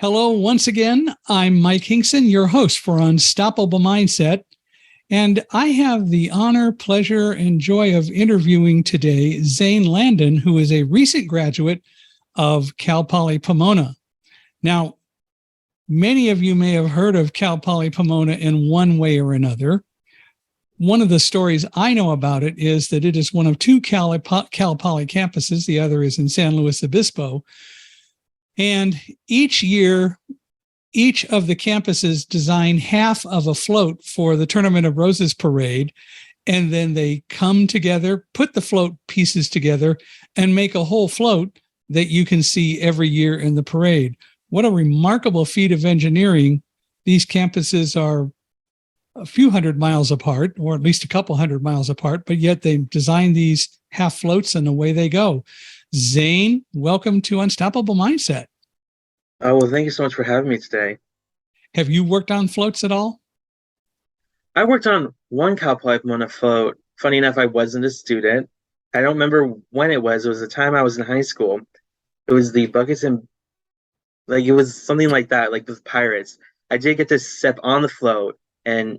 Hello, once again. I'm Mike Hinkson, your host for Unstoppable Mindset. And I have the honor, pleasure, and joy of interviewing today Zane Landin, who is a recent graduate of Cal Poly Pomona. Now, many of you may have heard of Cal Poly Pomona in one way or another. One of the stories I know about it is that it is one of two Cal Poly campuses. The other is in San Luis Obispo. And each year, each of the campuses design half of a float for the Tournament of Roses parade. And then they come together, put the float pieces together, and make a whole float that you can see every year in the parade. What a remarkable feat of engineering. These campuses are a few hundred miles apart, or at least a couple hundred miles apart, but yet they design these half floats and away they go. Zane, welcome to Unstoppable Mindset. Oh, well, thank you so much for having me today. Have you worked on floats at all? I worked on one Cal Poly Pomona float. Funny enough, I wasn't a student. I don't remember when it was. It was the time I was in high school. It was the buckets and it was something like that, like with pirates. I did get to step on the float and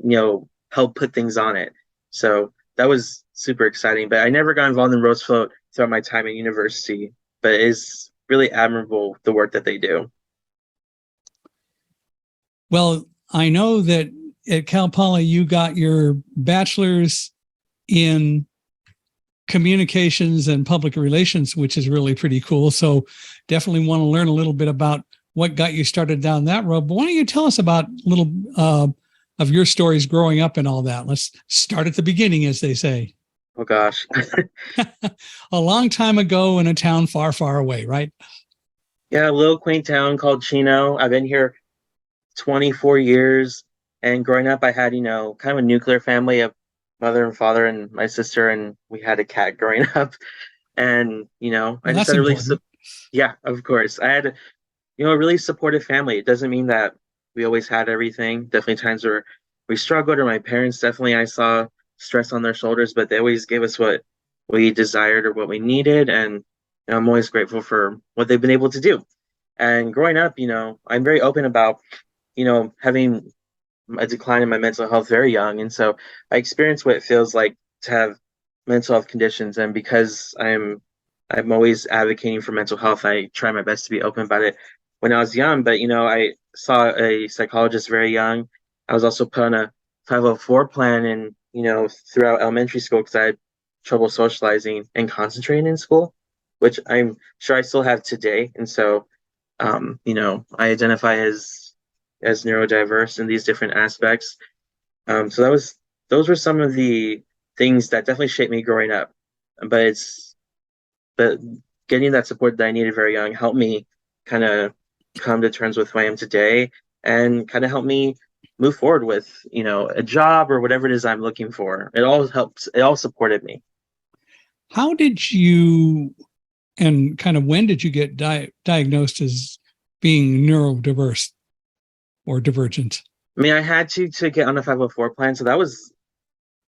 help put things on it. So that was super exciting. But I never got involved in Rose Float throughout my time at university. But it's really admirable the work that they do. Well, I know that at Cal Poly you got your bachelor's in communications and public relations, which is really pretty cool. So definitely want to learn a little bit about what got you started down that road. But why don't you tell us about a little of your stories growing up and all that? Let's start at the beginning, as they say. Oh, gosh. A long time ago in a town far, far away, right? Yeah, a little quaint town called Chino. I've been here 24 years. And growing up, I had, kind of a nuclear family of mother and father and my sister, and we had a cat growing up. And, I just That's had a really, important. yeah, of course. I had, a really supportive family. It doesn't mean that we always had everything. Definitely times where we struggled, or my parents, definitely I saw stress on their shoulders, but they always gave us what we desired or what we needed. And I'm always grateful for what they've been able to do. And growing up, I'm very open about, having a decline in my mental health very young. And so I experienced what it feels like to have mental health conditions. And because I'm always advocating for mental health, I try my best to be open about it when I was young. But, I saw a psychologist very young. I was also put on a 504 plan and, throughout elementary school because I had trouble socializing and concentrating in school, which I'm sure I still have today. And so, I identify as neurodiverse in these different aspects. So those were some of the things that definitely shaped me growing up. But getting that support that I needed very young helped me kind of come to terms with who I am today and kind of help me move forward with, a job or whatever it is I'm looking for. It all helps. It all supported me. How did you, and kind of when did you get diagnosed as being neurodiverse or divergent? I mean, I had to get on a 504 plan. So that was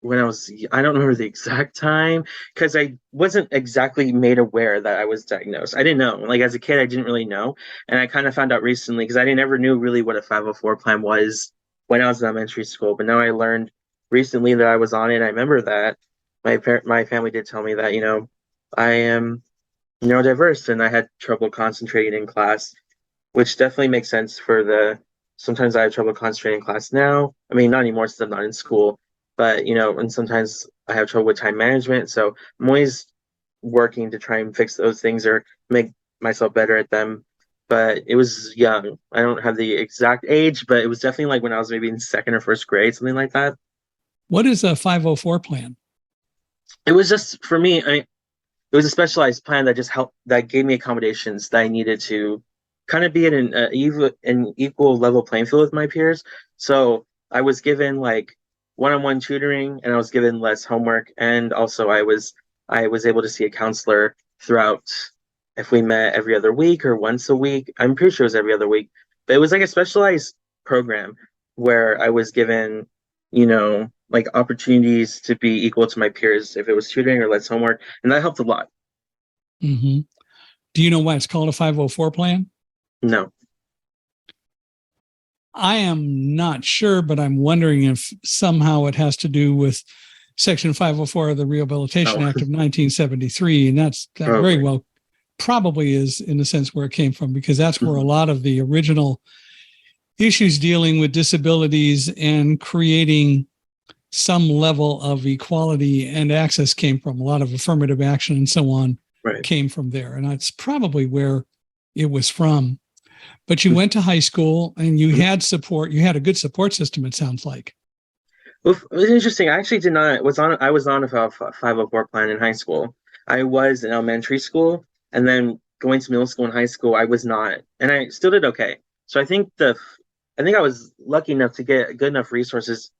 when I don't remember the exact time because I wasn't exactly made aware that I was diagnosed. I didn't know. Like as a kid, I didn't really know. And I kind of found out recently because I never knew really what a 504 plan was when I was in elementary school. But now I learned recently that I was on it. I remember that my family did tell me that, I am neurodiverse and I had trouble concentrating in class, which definitely makes sense sometimes I have trouble concentrating in class now. I mean, not anymore since I'm not in school, but and sometimes I have trouble with time management. So I'm always working to try and fix those things or make myself better at them. But it was young. I don't have the exact age, but it was definitely like when I was maybe in second or first grade, something like that. What is a 504 plan? It was just for me, it was a specialized plan that just helped, that gave me accommodations that I needed to kind of be in an equal level playing field with my peers. So I was given like one-on-one tutoring, and I was given less homework, and also I was able to see a counselor throughout. If we met every other week or once a week, I'm pretty sure it was every other week, but it was like a specialized program where I was given, like opportunities to be equal to my peers if it was tutoring or less homework, and that helped a lot. Mm-hmm. Do you know why it's called a 504 plan? No. I am not sure, but I'm wondering if somehow it has to do with Section 504 of the Rehabilitation Oh, Act of 1973. And that very okay. well probably is in a sense where it came from, because that's where a Mhm. lot of the original issues dealing with disabilities and creating some level of equality and access came from. A lot of affirmative action and so on Right. came from there. And that's probably where it was from. But you went to high school and you Mhm. had support. You had a good support system, it sounds like. Well, it was interesting. I actually did not was on I was on a 504 plan in high school. I was in elementary school, and then going to middle school and high school, I was not, and I still did okay. So I think I was lucky enough to get good enough resources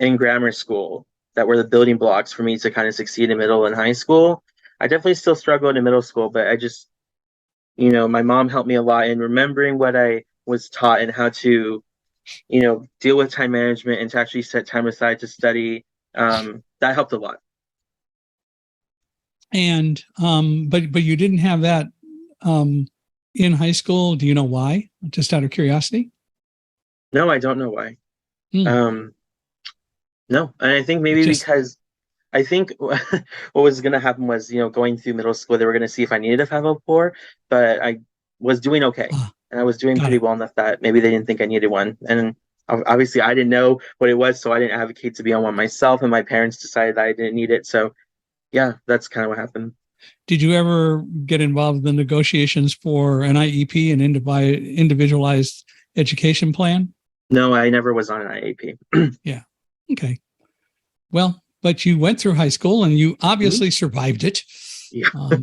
in grammar school that were the building blocks for me to kind of succeed in middle and high school. I definitely still struggled in middle school, but I just, my mom helped me a lot in remembering what I was taught and how to, deal with time management and to actually set time aside to study. That helped a lot. And but you didn't have that in high school. Do you know why? Just out of curiosity. No, I don't know why. Hmm. Um, no, and I think It maybe just because I think what was going to happen was, going through middle school, they were going to see if I needed a 504, but I was doing okay. ah, And I was doing got pretty it. well enough that maybe they didn't think I needed one. And obviously, I didn't know what it was, so I didn't advocate to be on one myself. And my parents decided that I didn't need it. So, yeah, that's kind of what happened. Did you ever get involved in the negotiations for an IEP, an individualized education plan? No, I never was on an IAP. Yeah. Okay. Well, but you went through high school and you Mhm. obviously survived it. Yeah. Um,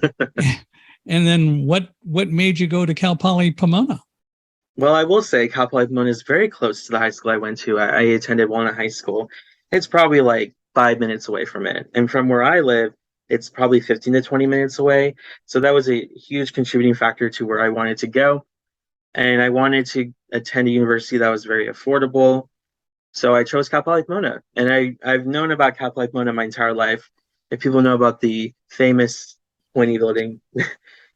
and then what made you go to Cal Poly Pomona? Well, I will say Cal Poly Pomona is very close to the high school I went to. I attended Walnut High School. It's probably like 5 minutes away from it. And from where I live, it's probably 15 to 20 minutes away. So that was a huge contributing factor to where I wanted to go. And I wanted to attend a university that was very affordable. So I chose Cal Poly Pomona. And I've known about Cal Poly Pomona my entire life. If people know about the famous Pointy building,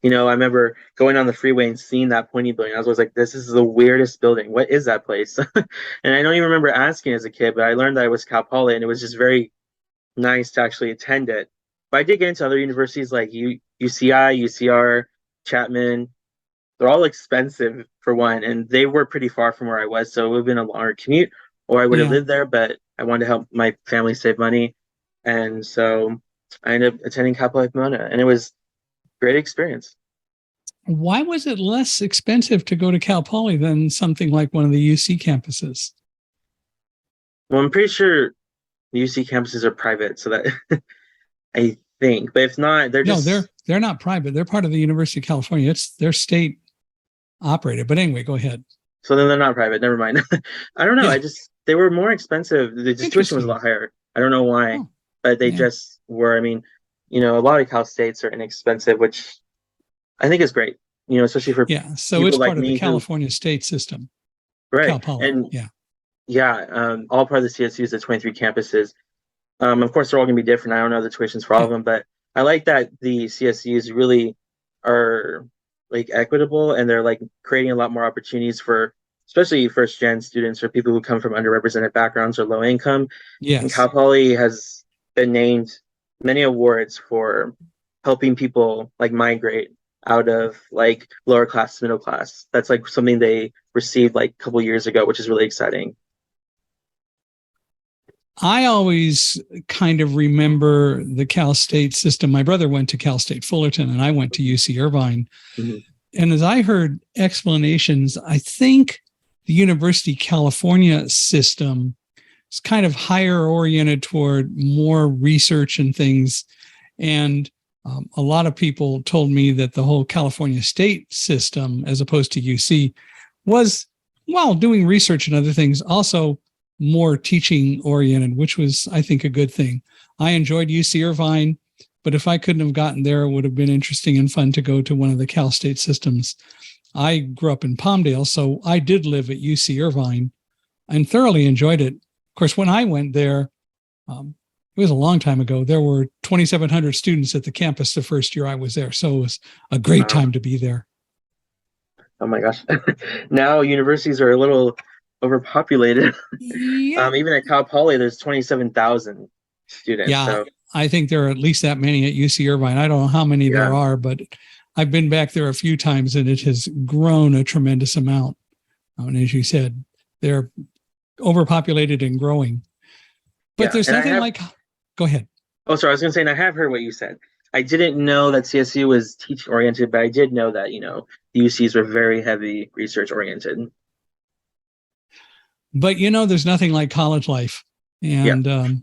I remember going on the freeway and seeing that pointy building. I was always like, this is the weirdest building. What is that place? And I don't even remember asking as a kid, but I learned that it was Cal Poly, and it was just very nice to actually attend it. But I did get into other universities like UCI, UCR, Chapman. They're all expensive for one, and they were pretty far from where I was. So it would have been a longer commute, or I would have Yeah. lived there, but I wanted to help my family save money. And so I ended up attending Cal Poly Pomona, and it was a great experience. Why was it less expensive to go to Cal Poly than something like one of the UC campuses? Well, I'm pretty sure UC campuses are private, so that I think. But if not, they're No, just they're not private. They're part of the University of California. It's their state operated. But anyway, go ahead. so then they're not private. Never mind. I don't know. Yeah. I just They were more expensive. The tuition was a Interesting. lot higher. I don't know why, Oh, but they yeah. just were. I mean, a lot of Cal states are inexpensive, which I think is great. Especially for Yeah. So it's people like part of the me who, California state system, right, Cal Poly. and Yeah. yeah, all part of the CSUs, the 23 campuses. Of course, they're all going to be different. I don't know the tuitions for all Yeah. of them, but I like that the CSUs really are like equitable and they're like creating a lot more opportunities for, especially first gen students or people who come from underrepresented backgrounds or low income. And Yes. Cal Poly has been named many awards for helping people like migrate out of like lower class, middle class. That's like something they received like a couple years ago, which is really exciting. I always kind of remember the Cal State system. My brother went to Cal State Fullerton and I went to UC Irvine. Mhm. And as I heard explanations, I think the University California system is kind of higher oriented toward more research and things. And a lot of people told me that the whole California state system, as opposed to UC, was, while doing research and other things, also more teaching oriented, which was, I think, a good thing. I enjoyed UC Irvine, but if I couldn't have gotten there, it would have been interesting and fun to go to one of the Cal State systems. I grew up in Palmdale, so I did live at UC Irvine and thoroughly enjoyed it. Of course, when I went there, it was a long time ago. There were 2,700 students at the campus the first year I was there, so it was a great Wow. time to be there. Oh my gosh. Now universities are a little overpopulated. Yeah. Even at Cal Poly, there's 27,000 students. Yeah. So I think there are at least that many at UC Irvine. I don't know how many there yeah, are, but I've been back there a few times and it has grown a tremendous amount. And as you said, they're overpopulated and growing. But yeah. there's And I nothing have, like, go ahead. oh, sorry, I was going to say, and I have heard what you said. I didn't know that CSU was teaching oriented, but I did know that, the UCs were very heavy research oriented. But there's nothing like college life. Yeah. And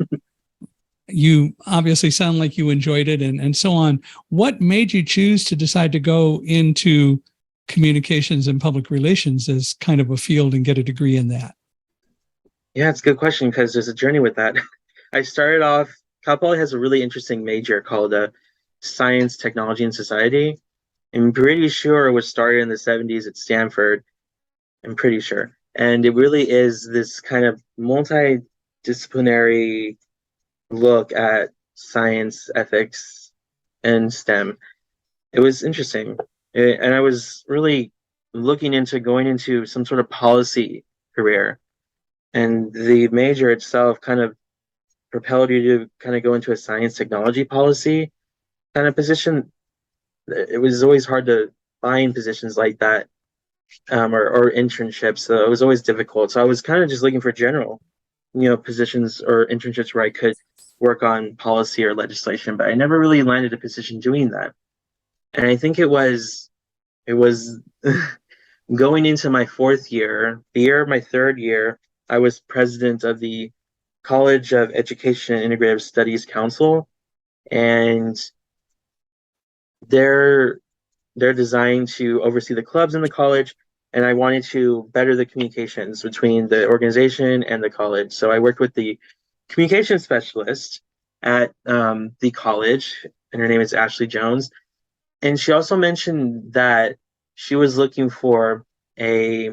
you obviously sound like you enjoyed it and so on. What made you choose to decide to go into communications and public relations as kind of a field and get a degree in that? Yeah, it's a good question because there's a journey with that. I started off, Cal Poly has a really interesting major called Science, Technology, and Society. I'm pretty sure it was started in the 70s at Stanford. I'm pretty sure. And it really is this kind of multidisciplinary look at science, ethics, and STEM. It was interesting. And I was really looking into going into some sort of policy career. And the major itself kind of propelled you to kind of go into a science technology policy kind of position. It was always hard to find positions like that, or internships. So it was always difficult. So I was kind of just looking for general, positions or internships where I could work on policy or legislation, but I never really landed a position doing that. And I think it was going into my fourth year, the year of my third year, I was president of the College of Education and Integrative Studies Council, and they're they're designed to oversee the clubs in the college, and I wanted to better the communications between the organization and the college. So I worked with the communication specialist at the college, and her name is Ashley Jones. And she also mentioned that she was looking for a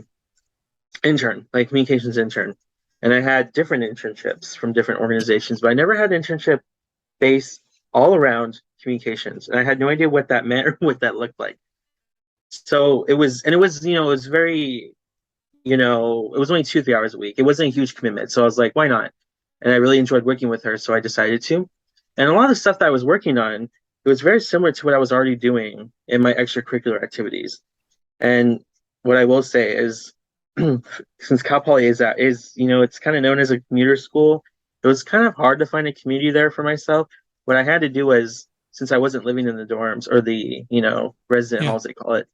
intern, like communications intern. And I had different internships from different organizations, but I never had an internship based all around communications. And I had no idea what that meant or what that looked like. So it was very, it was only 2, 3 hours a week. It wasn't a huge commitment. So I was like, why not? And I really enjoyed working with her. So I decided to. And a lot of the stuff that I was working on, it was very similar to what I was already doing in my extracurricular activities. And what I will say is, since Cal Poly it's kind of known as a commuter school, it was kind of hard to find a community there for myself. What I had to do was, since I wasn't living in the dorms or the, resident Yeah. halls, they call it,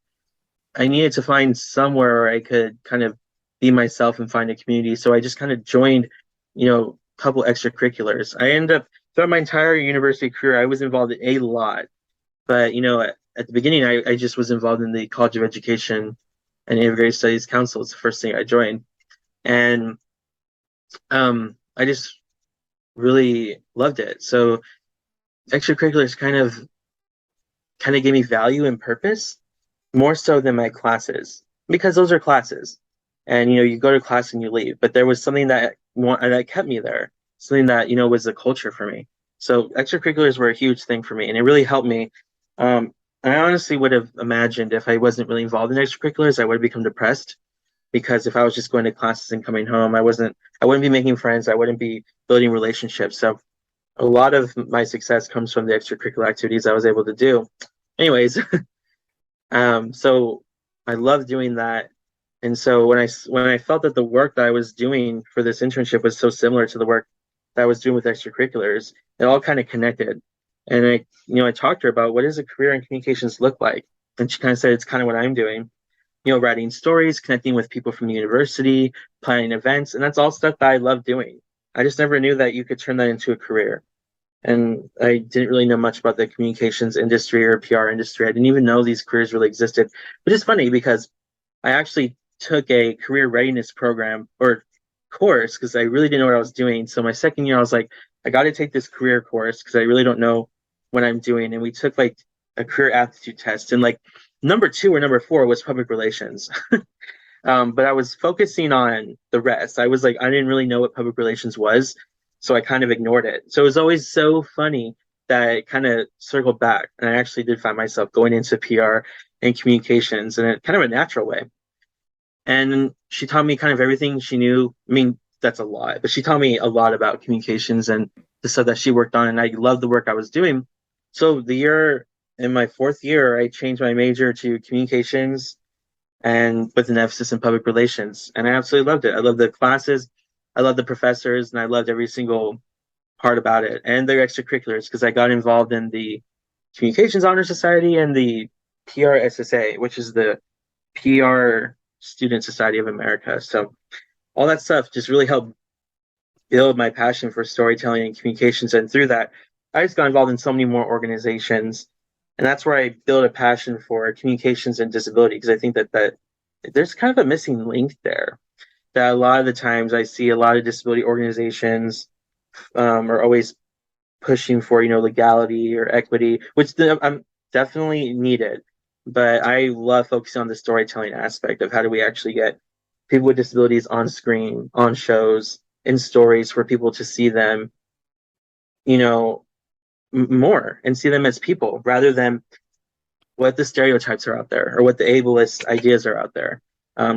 I needed to find somewhere where I could kind of be myself and find a community. So I just kind of joined, a couple extracurriculars. I ended up, throughout my entire university career, I was involved in a lot. But, at the beginning, I just was involved in the College of Education and Integrated Studies Council. It's the first thing I joined. And I just really loved it. So extracurriculars kind of gave me value and purpose more so than my classes, because those are classes, and you go to class and you leave. But there was something that kept me there, something that was the culture for me. So extracurriculars were a huge thing for me, and it really helped me. I honestly would have imagined if I wasn't really involved in extracurriculars, I would have become depressed, because if I was just going to classes and coming home, I wouldn't be making friends, I wouldn't be building relationships. So a lot of my success comes from the extracurricular activities I was able to do. Anyways, so I love doing that. And so when I felt that the work that I was doing for this internship was so similar to the work that I was doing with extracurriculars, it all kind of connected. And I talked to her about, what does a career in communications look like? And she kind of said, it's kind of what I'm doing, writing stories, connecting with people from the university, planning events. And that's all stuff that I love doing. I just never knew that you could turn that into a career. And I didn't really know much about the communications industry or PR industry. I didn't even know these careers really existed, which is funny because I actually took a career readiness program or course because I really didn't know what I was doing. So my second year, I was like, I got to take this career course because I really don't know what I'm doing. And we took like a career aptitude test, and like number 2 or number 4 was public relations. But I was focusing on the rest. I was like, I didn't really know what public relations was, so I kind of ignored it. So it was always so funny that it kind of circled back, and I actually did find myself going into PR and communications in a kind of a natural way. And she taught me kind of everything she knew. I mean, that's a lot, but she taught me a lot about communications and the stuff that she worked on. And I loved the work I was doing. So in my fourth year, I changed my major to communications and with an emphasis in public relations. And I absolutely loved it. I loved the classes, I loved the professors, and I loved every single part about it and their extracurriculars because I got involved in the Communications Honor Society and the PRSSA, which is the PR Student Society of America. So all that stuff just really helped build my passion for storytelling and communications. And through that, I just got involved in so many more organizations. And that's where I built a passion for communications and disability because I think that there's kind of a missing link there. That a lot of the times I see a lot of disability organizations are always pushing for legality or equity, which I'm definitely needed. But I love focusing on the storytelling aspect of how do we actually get people with disabilities on screen, on shows, in stories for people to see them, more and see them as people rather than what the stereotypes are out there or what the ableist ideas are out there.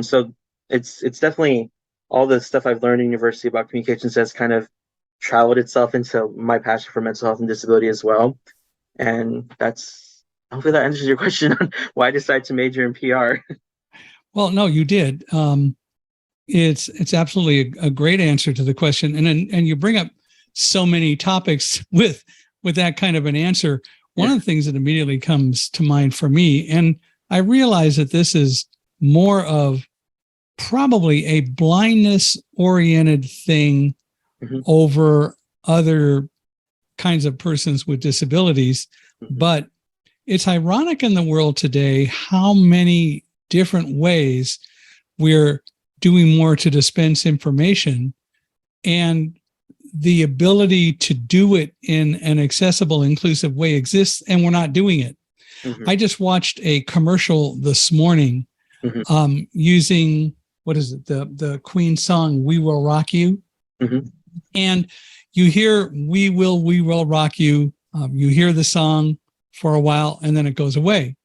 So it's definitely all the stuff I've learned in university about communications has kind of traveled itself into my passion for mental health and disability as well. And hopefully that answers your question on why I decided to major in PR. Well, no, you did. It's absolutely a great answer to the question, and you bring up so many topics with that kind of an answer. One of the things that immediately comes to mind for me, and I realize that this is more of probably a blindness-oriented thing over other kinds of persons with disabilities, but it's ironic in the world today how many different ways we're doing more to dispense information, and the ability to do it in an accessible, inclusive way exists, and we're not doing it. I just watched a commercial this morning using, what is it, the Queen song, "We Will Rock You." And you hear we will rock you. You hear the song for a while, and then it goes away.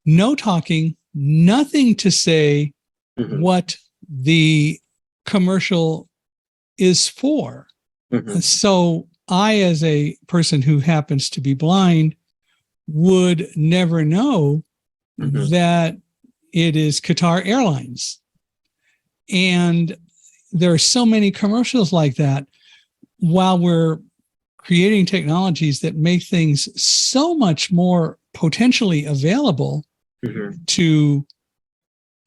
No talking, nothing to say what the commercial is for. So I, as a person who happens to be blind, would never know that it is Qatar Airlines. And there are so many commercials like that while we're creating technologies that make things so much more potentially available to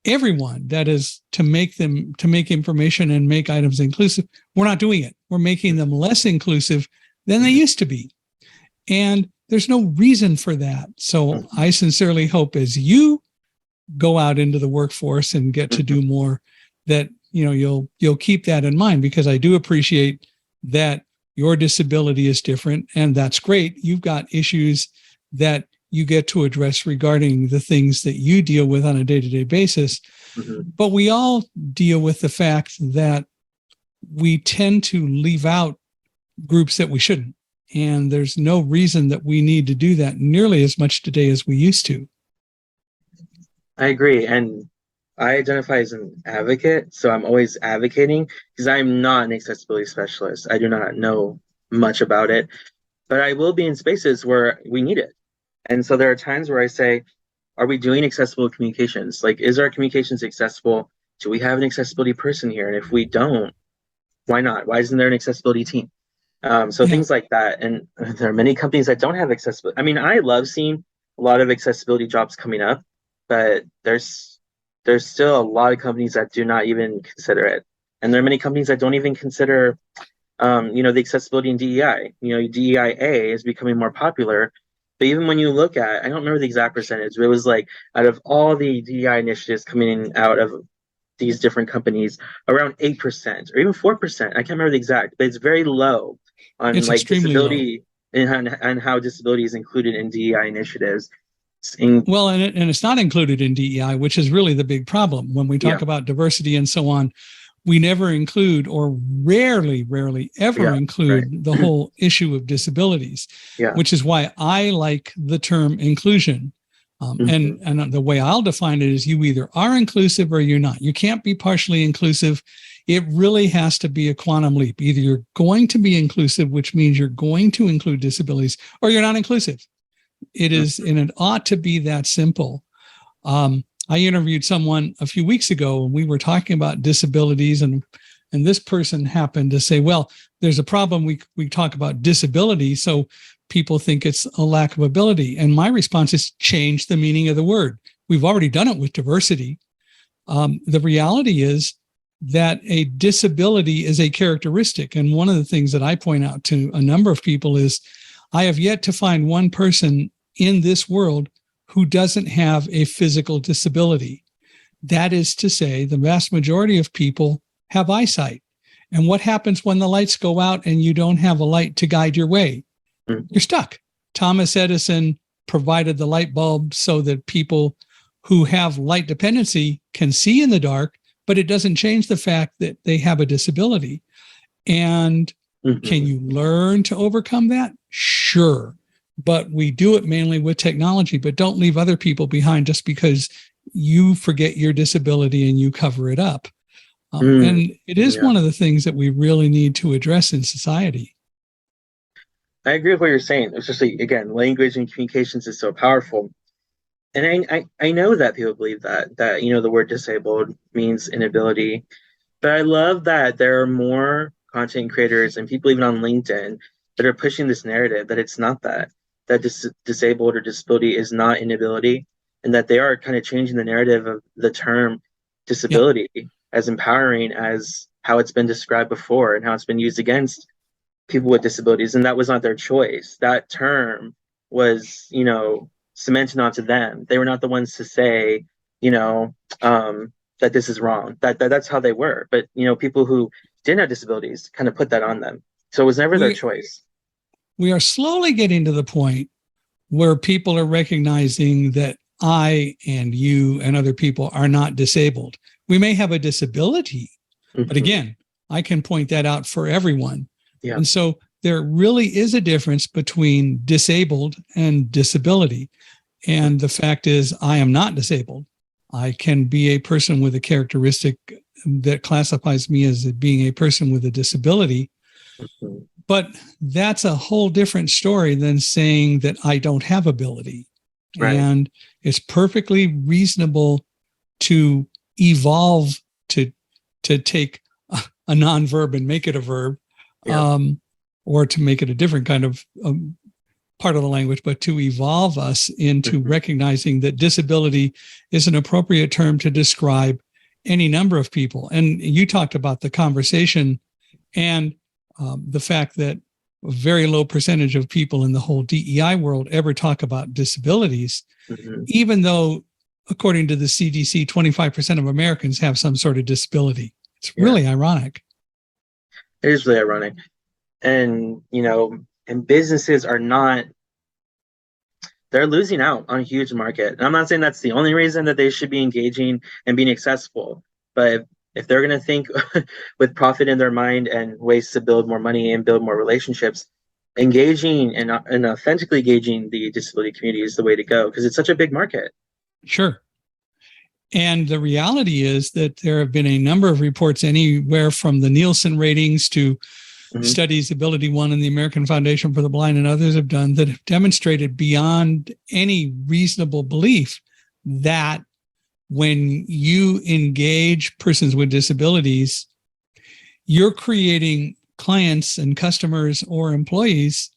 everyone, that is to make information and make items inclusive. We're not doing it. We're making them less inclusive than they used to be. And there's no reason for that. So I sincerely hope as you go out into the workforce and get to do more, that you'll keep that in mind, because I do appreciate that your disability is different, and that's great. You've got issues that you get to address regarding the things that you deal with on a day-to-day basis. But we all deal with the fact that we tend to leave out groups that we shouldn't. And there's no reason that we need to do that nearly as much today as we used to. I agree. And I identify as an advocate, so I'm always advocating because I'm not an accessibility specialist. I do not know much about it, but I will be in spaces where we need it. And so there are times where I say, are we doing accessible communications? Like, is our communications accessible? Do we have an accessibility person here? And if we don't, why not? Why isn't there an accessibility team? Things like that. And there are many companies that don't have accessibility. I mean, I love seeing a lot of accessibility jobs coming up, but there's still a lot of companies that do not even consider it. And there are many companies that don't even consider, the accessibility in DEI. DEIA is becoming more popular. But even when you look at, I don't remember the exact percentage, but it was like out of all the DEI initiatives coming out of these different companies, around 8% or even 4%. I can't remember the exact, but it's very low on disability and how disability is included in DEI initiatives. Well, and it's not included in DEI, which is really the big problem. When we talk about diversity and so on, we never include, or rarely ever include the whole issue of disabilities, which is why I like the term inclusion. And the way I'll define it is you either are inclusive or you're not. You can't be partially inclusive. It really has to be a quantum leap. Either you're going to be inclusive, which means you're going to include disabilities, or you're not inclusive. It is, and it ought to be that simple. I interviewed someone a few weeks ago and we were talking about disabilities, and this person happened to say, well, there's a problem. We talk about disability, so people think it's a lack of ability. And my response is change the meaning of the word. We've already done it with diversity. The reality is that a disability is a characteristic. And one of the things that I point out to a number of people is I have yet to find one person in this world who doesn't have a physical disability. That is to say, the vast majority of people have eyesight. And what happens when the lights go out and you don't have a light to guide your way? You're stuck. Thomas Edison provided the light bulb so that people who have light dependency can see in the dark, but it doesn't change the fact that they have a disability. And can you learn to overcome that? Sure. But we do it mainly with technology, but don't leave other people behind just because you forget your disability and you cover it up. And it is one of the things that we really need to address in society. I agree with what you're saying, especially, again, language and communications is so powerful. And I know that people believe that the word disabled means inability, but I love that there are more content creators and people even on LinkedIn that are pushing this narrative that it's not that disabled or disability is not inability, and that they are kind of changing the narrative of the term disability as empowering as how it's been described before and how it's been used against people with disabilities. And that was not their choice. That term was, cemented onto them. They were not the ones to say, that this is wrong. That's how they were. But, people who didn't have disabilities kind of put that on them. So it was never their choice. We are slowly getting to the point where people are recognizing that I and you and other people are not disabled. We may have a disability, but again, I can point that out for everyone. Yeah. And so there really is a difference between disabled and disability. And the fact is, I am not disabled. I can be a person with a characteristic that classifies me as being a person with a disability. But that's a whole different story than saying that I don't have ability. Right. And it's perfectly reasonable to evolve to take a non-verb and make it a verb, or to make it a different kind of part of the language, but to evolve us into recognizing that disability is an appropriate term to describe any number of people. And you talked about the conversation and the fact that a very low percentage of people in the whole DEI world ever talk about disabilities, even though, according to the CDC, 25% of Americans have some sort of disability. It's really ironic. It is really ironic. And, and businesses are not, they're losing out on a huge market. And I'm not saying that's the only reason that they should be engaging and being accessible, but if they're going to think with profit in their mind and ways to build more money and build more relationships, engaging and authentically engaging the disability community is the way to go, because it's such a big market. Sure. And the reality is that there have been a number of reports, anywhere from the Nielsen ratings to studies Ability One and the American Foundation for the Blind and others have done, that have demonstrated beyond any reasonable belief that when you engage persons with disabilities, you're creating clients and customers or employees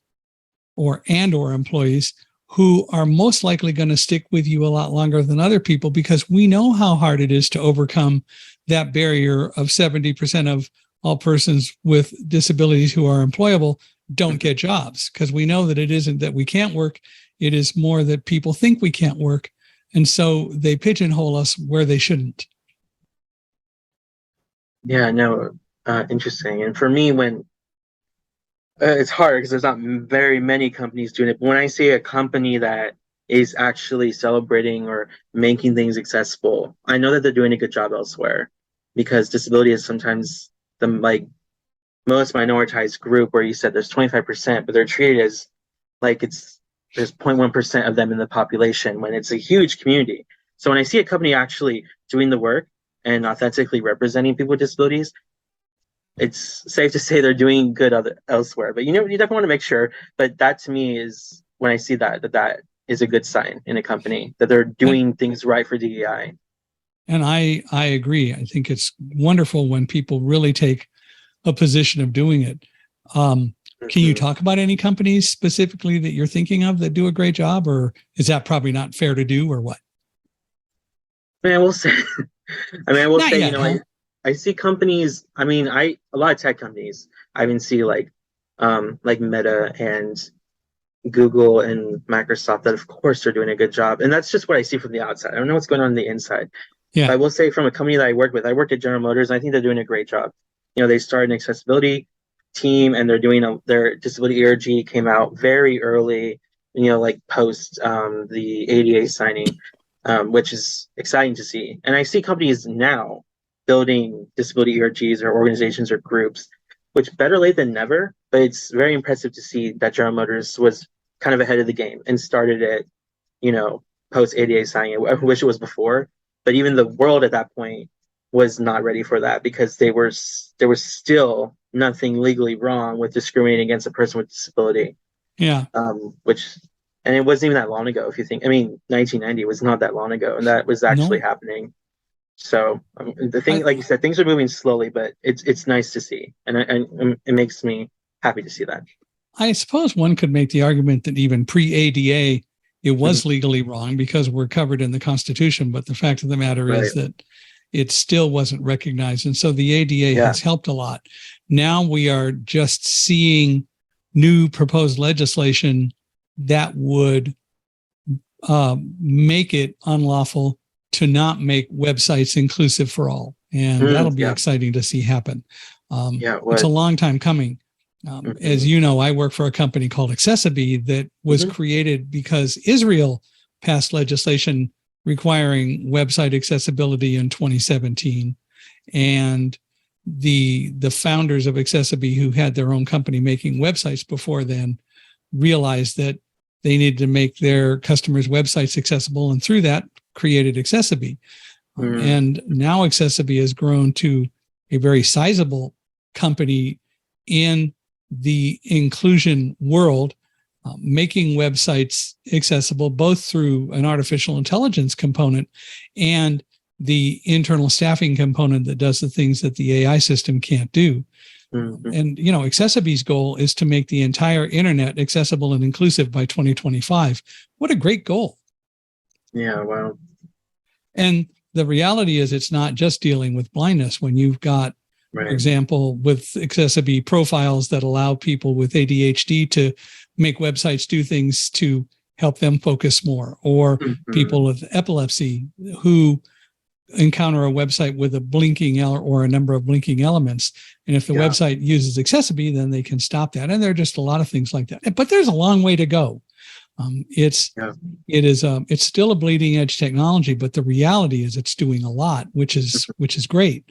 or employees who are most likely going to stick with you a lot longer than other people, because we know how hard it is to overcome that barrier of 70% of all persons with disabilities who are employable don't get jobs, because we know that it isn't that we can't work. It is more that people think we can't work. And so they pigeonhole us where they shouldn't. Yeah, no, interesting. And for me, when it's hard because there's not very many companies doing it. But when I see a company that is actually celebrating or making things accessible, I know that they're doing a good job elsewhere, because disability is sometimes the most minoritized group, where you said there's 25%, but they're treated as like it's there's 0.1% of them in the population when it's a huge community. So when I see a company actually doing the work and authentically representing people with disabilities, it's safe to say they're doing good elsewhere. But you definitely want to make sure. But that to me is when I see that is a good sign in a company that they're doing things right for DEI. And I agree. I think it's wonderful when people really take a position of doing it. Can you talk about any companies specifically that you're thinking of that do a great job, or is that probably not fair to do, or what? I will say, I will Not say, yet, huh? I see companies. A lot of tech companies. I even see like Meta and Google and Microsoft that, of course, are doing a good job. And that's just what I see from the outside. I don't know what's going on the inside. Yeah. But I will say, from a company that I worked with, I worked at General Motors, and I think they're doing a great job. They started an accessibility team, and they're doing their disability ERG came out very early, like post the ADA signing, which is exciting to see. And I see companies now building disability ERGs or organizations or groups, which better late than never. But it's very impressive to see that General Motors was kind of ahead of the game and started it, post ADA signing. I wish it was before, but even the world at that point was not ready for that because there was still nothing legally wrong with discriminating against a person with disability. Yeah. And it wasn't even that long ago. If you think, 1990 was not that long ago, and that was actually happening. So like you said, things are moving slowly, but it's nice to see, and it makes me happy to see that. I suppose one could make the argument that even pre-ADA, it was legally wrong because we're covered in the Constitution. But the fact of the matter is that it still wasn't recognized. And so the ADA has helped a lot. Now we are just seeing new proposed legislation that would make it unlawful to not make websites inclusive for all. And that'll be exciting to see happen. It's a long time coming. As you know, I work for a company called Accessiby that was created because Israel passed legislation requiring website accessibility in 2017. And the founders of Accessiby, who had their own company making websites before then, realized that they needed to make their customers' websites accessible, and through that created Accessiby. And now Accessiby has grown to a very sizable company in the inclusion world, making websites accessible both through an artificial intelligence component and the internal staffing component that does the things that the AI system can't do. And, Accessiby's goal is to make the entire internet accessible and inclusive by 2025. What a great goal. Yeah, wow. And the reality is it's not just dealing with blindness. When you've got, for example, with Accessiby profiles that allow people with ADHD to make websites do things to help them focus more, or people with epilepsy who encounter a website with a blinking or a number of blinking elements. And if the website uses Accessiby, then they can stop that. And there are just a lot of things like that. But there's a long way to go. It's still a bleeding edge technology, but the reality is it's doing a lot, which is great.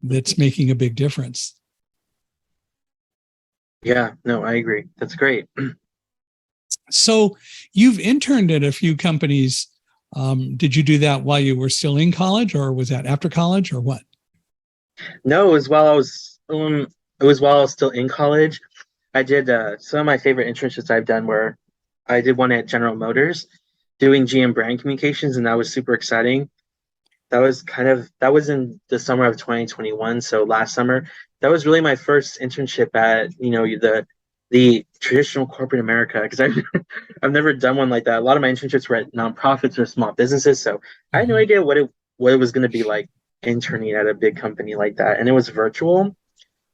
That's making a big difference. Yeah, no, I agree. That's great. So you've interned at a few companies. Did you do that while you were still in college, or was that after college, or what? No, it was while I was still in college. I did some of my favorite internships I've done were I did one at General Motors doing GM brand communications, and that was super exciting. That was in the summer of 2021, so last summer. That was really my first internship at the traditional corporate America, because I've never done one like that. A lot of my internships were at nonprofits or small businesses, so I had no idea what it was going to be like interning at a big company like that, and it was virtual.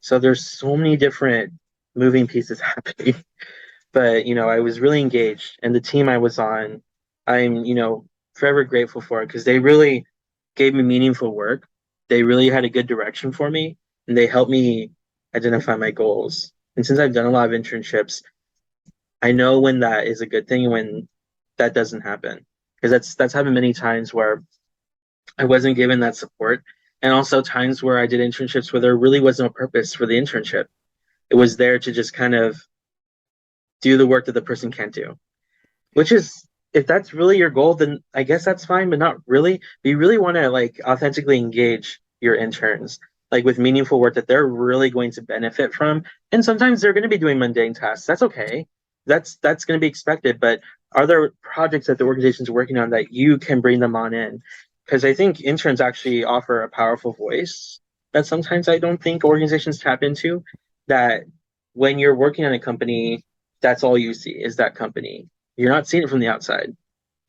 So there's so many different moving pieces happening. But I was really engaged, and the team I was on, I'm forever grateful for it, because they really gave me meaningful work. They really had a good direction for me, and they helped me identify my goals. And since I've done a lot of internships, I know when that is a good thing and when that doesn't happen, because that's happened many times where I wasn't given that support, and also times where I did internships where there really was no purpose for the internship. It was there to just kind of do the work that the person can't do. Which is, if that's really your goal, then I guess that's fine, but not really. But you really want to like authentically engage your interns, like with meaningful work that they're really going to benefit from. And sometimes they're going to be doing mundane tasks. That's okay. That's going to be expected. But are there projects that the organization's working on that you can bring them on in? Because I think interns actually offer a powerful voice that sometimes I don't think organizations tap into. That when you're working on a company, that's all you see is that company. You're not seeing it from the outside.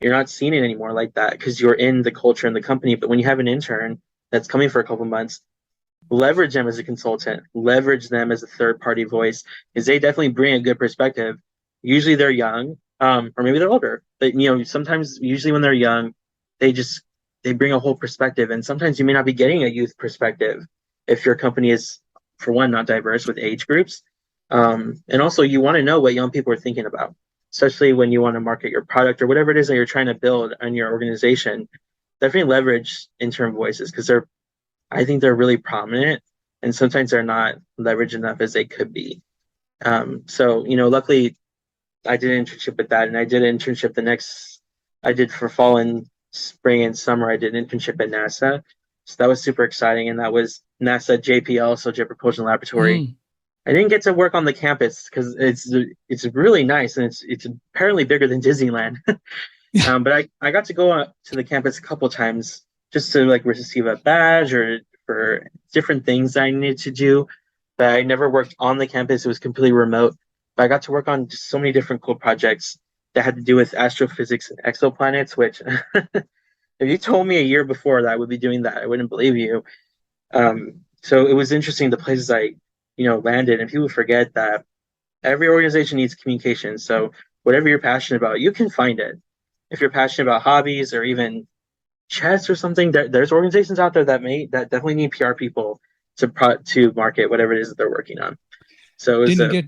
You're not seeing it anymore like that because you're in the culture and the company. But when you have an intern that's coming for a couple months, leverage them as a consultant, leverage them as a third party voice, because they definitely bring a good perspective. Usually they're young, or maybe they're older, but sometimes usually when they're young, they just they bring a whole perspective. And sometimes you may not be getting a youth perspective if your company is, for one, not diverse with age groups. And also you want to know what young people are thinking about, especially when you want to market your product or whatever it is that you're trying to build on your organization. Definitely leverage intern voices because I think they're really prominent, and sometimes they're not leveraged enough as they could be. So luckily I did an internship with that, and I did an internship I did for fall and spring and summer. I did an internship at NASA, so that was super exciting, and that was NASA JPL, so Jet Propulsion Laboratory. Mm. I didn't get to work on the campus because it's really nice, and it's apparently bigger than Disneyland. Yeah. But I got to go to the campus a couple times just to like receive a badge or for different things I needed to do. But I never worked on the campus. It was completely remote. But I got to work on just so many different cool projects that had to do with astrophysics and exoplanets, which if you told me a year before that I would be doing that, I wouldn't believe you. So it was interesting the places I landed, and people forget that every organization needs communication. So whatever you're passionate about, you can find it. If you're passionate about hobbies or even chess or something, there's organizations out there that definitely need PR people to market whatever it is that they're working on. So it was Didn't a get,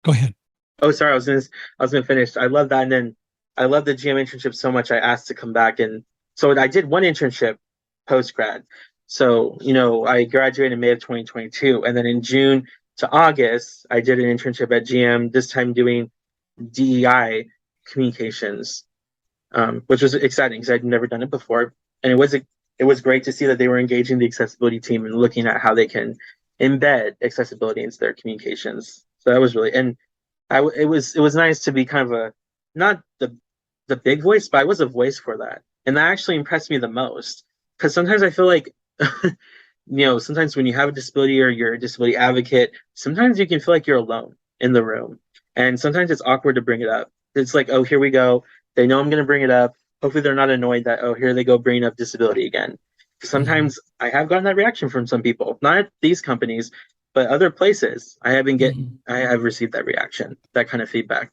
go ahead. oh sorry, I was gonna finish. I love that, and then I love the GM internship so much. I asked to come back, and so I did one internship post grad. So I graduated in May of 2022, and then in June to August, I did an internship at GM. This time doing DEI communications, which was exciting because I'd never done it before, and it was great to see that they were engaging the accessibility team and looking at how they can embed accessibility into their communications. So that was really, and it was nice to be kind of a not the big voice, but I was a voice for that, and that actually impressed me the most because sometimes I feel like sometimes when you have a disability or you're a disability advocate, sometimes you can feel like you're alone in the room, and sometimes it's awkward to bring it up. It's like, oh, here we go. They know I'm going to bring it up. Hopefully, they're not annoyed that, oh, here they go bringing up disability again. Mhm. Sometimes I have gotten that reaction from some people, not at these companies, but other places. Mhm. I have received that reaction, that kind of feedback.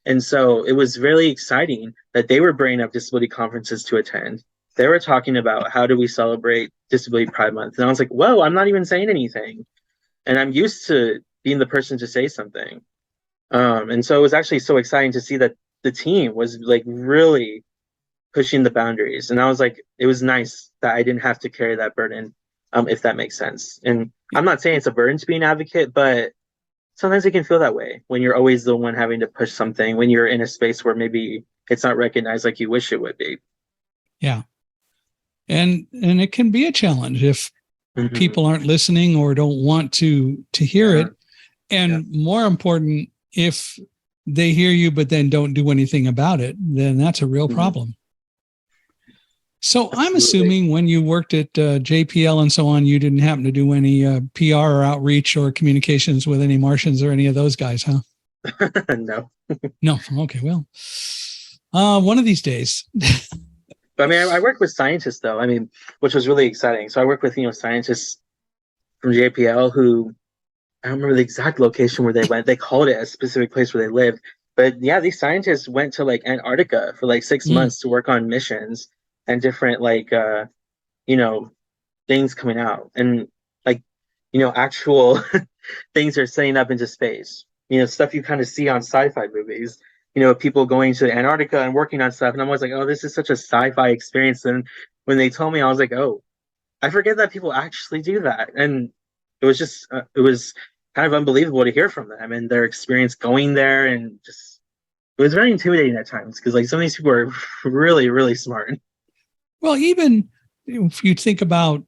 And so it was really exciting that they were bringing up disability conferences to attend. They were talking about how do we celebrate Disability Pride Month. And I was like, whoa, I'm not even saying anything. And I'm used to being the person to say something. And so it was actually so exciting to see that the team was like really pushing the boundaries. And I was like, it was nice that I didn't have to carry that burden, if that makes sense. And I'm not saying it's a burden to be an advocate, but sometimes it can feel that way when you're always the one having to push something, when you're in a space where maybe it's not recognized like you wish it would be. Yeah. And it can be a challenge if Mm-hmm. people aren't listening or don't want to hear Yeah. it. Yeah. And more important, if they hear you but then don't do anything about it, then that's a real Mm-hmm. problem. So I'm Absolutely. assuming when you worked at JPL and so on, you didn't happen to do any PR or outreach or communications with any Martians or any of those guys, huh? No. No. Okay. Well, one of these days. But I mean, I worked with scientists though. I mean, which was really exciting. So I worked with scientists from JPL who I don't remember the exact location where they went. They called it a specific place where they lived. But yeah, these scientists went to like Antarctica for like six Mm. months to work on missions and different like you know things coming out and like actual things are setting up into space. Stuff you kind of see on sci-fi movies. People going to Antarctica and working on stuff, and I'm always like, oh, this is such a sci-fi experience. And when they told me, I was like, oh, I forget that people actually do that, and it was kind of unbelievable to hear from them and their experience going there, and just it was very intimidating at times because like some of these people are really, really smart. Well, even if you think about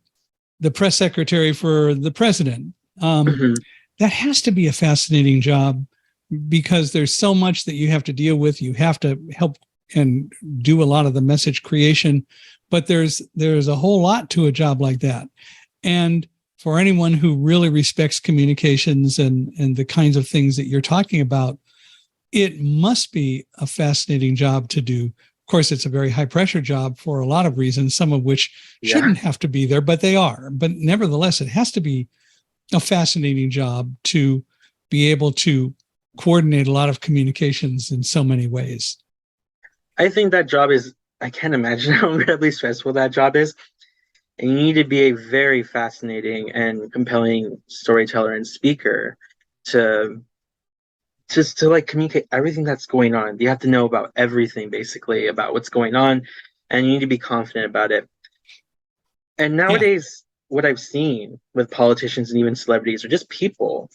the press secretary for the president, Mhm. that has to be a fascinating job because there's so much that you have to deal with. You have to help and do a lot of the message creation, but there's a whole lot to a job like that. And for anyone who really respects communications and the kinds of things that you're talking about, it must be a fascinating job to do. Of course, it's a very high pressure job for a lot of reasons, some of which Yeah. shouldn't have to be there, but they are. But nevertheless, it has to be a fascinating job to be able to coordinate a lot of communications in so many ways. I think that job is, I can't imagine how incredibly stressful that job is. And you need to be a very fascinating and compelling storyteller and speaker to just to like communicate everything that's going on. You have to know about everything basically about what's going on, and you need to be confident about it. And Yeah. nowadays, what I've seen with politicians and even celebrities or just people,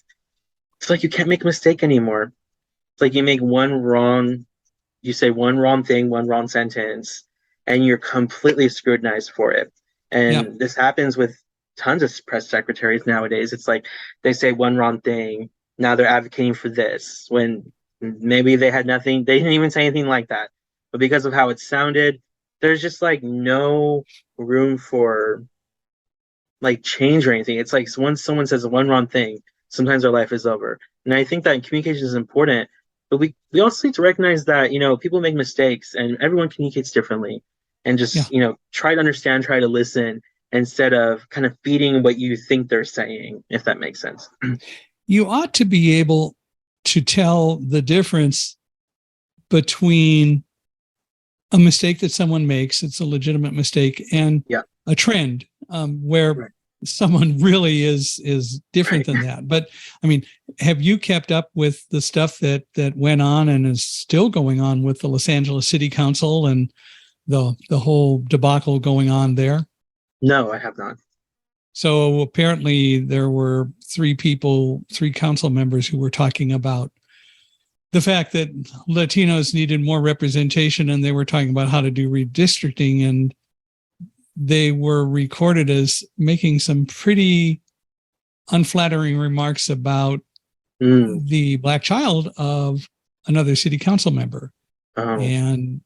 it's like you can't make a mistake anymore. It's like you make one wrong, you say one wrong thing, one wrong sentence, and you're completely scrutinized for it. Yeah. And this happens with tons of press secretaries nowadays. It's like they say one wrong thing, now they're advocating for this when maybe they had nothing, they didn't even say anything like that. But because of how it sounded, there's just like no room for like change or anything. It's like once someone says one wrong thing, sometimes their life is over. And I think that communication is important, but we also need to recognize that, you know, people make mistakes and everyone communicates differently. And Yeah. just, you know, try to understand, try to listen instead of kind of feeding what you think they're saying, if that makes sense. You ought to be able to tell the difference between a mistake that someone makes, it's a legitimate mistake, and Yeah. a trend where Right. someone really is different than that. But I mean, have you kept up with the stuff that went on and is still going on with the Los Angeles City Council and the whole debacle going on there? No, I have not. So apparently there were three council members who were talking about the fact that Latinos needed more representation, and they were talking about how to do redistricting, and they were recorded as making some pretty unflattering remarks about the black child of another city council member. Oh, And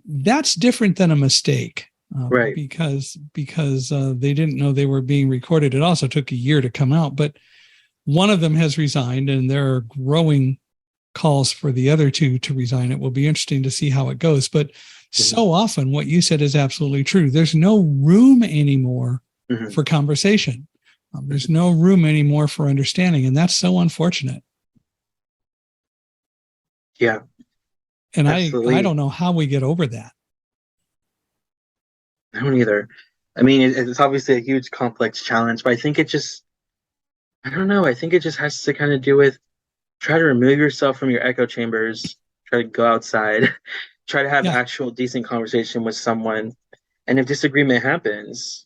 that's different than a mistake. right. Because they didn't know they were being recorded. It also took a year to come out, but one of them has resigned, and there are growing calls for the other two to resign. It will be interesting to see how it goes. But so often what you said is absolutely true. There's no room anymore for conversation. There's no room anymore for understanding. And that's so unfortunate. Yeah. And Absolutely. I don't know how we get over that. I don't either. I mean, it's obviously a huge complex challenge, but I think it just, I don't know. I think it just has to kind of do with try to remove yourself from your echo chambers, try to go outside, try to have Yeah. actual decent conversation with someone. And if disagreement happens,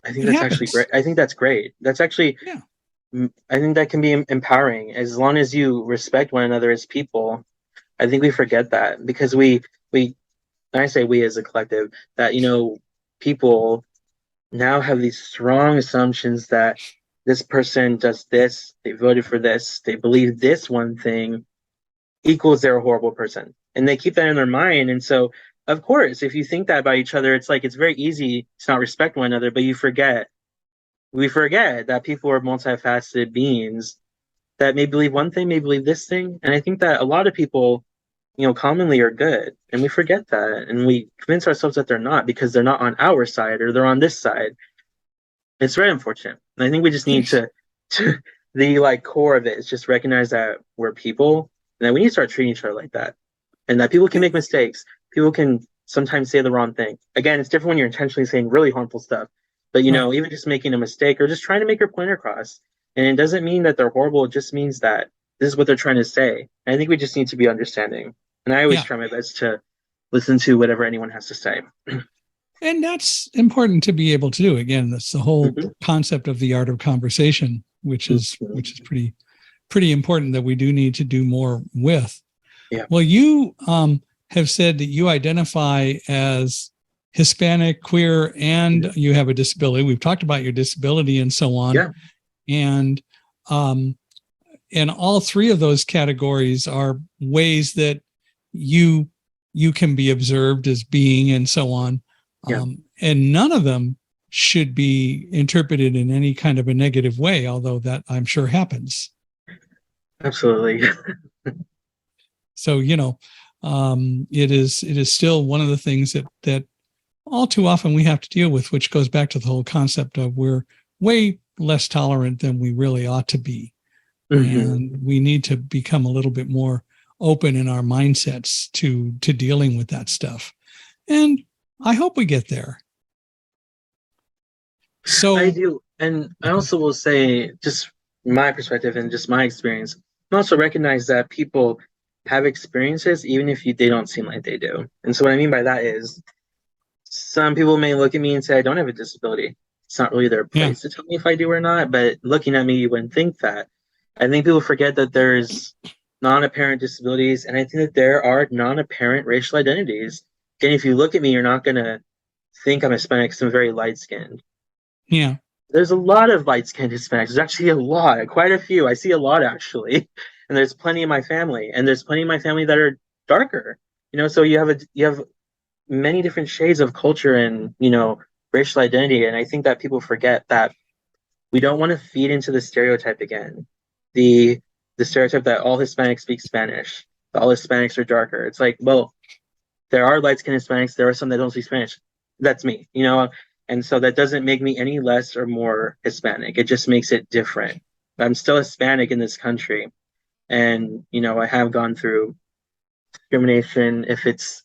I think It that's happens. actually great. I think that's great. That's actually, Yeah. I think that can be empowering as long as you respect one another as people. I think we forget that because we, and I say we as a collective, that, you know, people now have these strong assumptions that this person does this, they voted for this, they believe this one thing equals they're a horrible person. And they keep that in their mind. And so, of course, if you think that about each other, it's like it's very easy to not respect one another, but we forget that people are multifaceted beings that may believe one thing, may believe this thing. And I think that a lot of people, you know, commonly are good. And we forget that. And we convince ourselves that they're not because they're not on our side or they're on this side. It's very unfortunate. And I think we just need to the like core of it is just recognize that we're people and that we need to start treating each other like that. And that people can make mistakes. People can sometimes say the wrong thing. Again, it's different when you're intentionally saying really harmful stuff. But you know, even just making a mistake or just trying to make your point across. And it doesn't mean that they're horrible, it just means that this is what they're trying to say. And I think we just need to be understanding. And I always try my best to listen to whatever anyone has to say. And that's important to be able to do. Again, that's the whole concept of the art of conversation, which is pretty important that we do need to do more with. Yeah. Well, you have said that you identify as Hispanic, queer, and Mhm. you have a disability. We've talked about your disability and so on. Yeah. And um, and all three of those categories are ways that you you can be observed as being and so on. Yeah. And none of them should be interpreted in any kind of a negative way, although that I'm sure happens. Absolutely. So, it is still one of the things that all too often we have to deal with, which goes back to the whole concept of we're way less tolerant than we really ought to be. Hmm. And we need to become a little bit more open in our mindsets to dealing with that stuff. And I hope we get there. I So, do. And I okay. also will say, just my perspective and just my experience, I also recognize that people have experiences even if they don't seem like they do. And so what I mean by that is some people may look at me and say I don't have a disability. It's not really their Yeah. place to tell me if I do or not, but looking at me, you wouldn't think that. I think people forget that there's non-apparent disabilities, and I think that there are non-apparent racial identities. And if you look at me, you're not gonna think I'm Hispanic because I'm very light-skinned. Yeah. There's a lot of light-skinned Hispanics. There's actually a lot, quite a few. I see a lot actually, and there's plenty in my family, and there's plenty in my family that are darker. So you have many different shades of culture and racial identity, and I think that people forget that we don't want to feed into the stereotype again, the the stereotype that all Hispanics speak Spanish, that all Hispanics are darker. It's like, well, there are light-skinned Hispanics, there are some that don't speak Spanish. That's me. And so that doesn't make me any less or more Hispanic. It just makes it different. I'm still Hispanic in this country, and I have gone through discrimination. If it's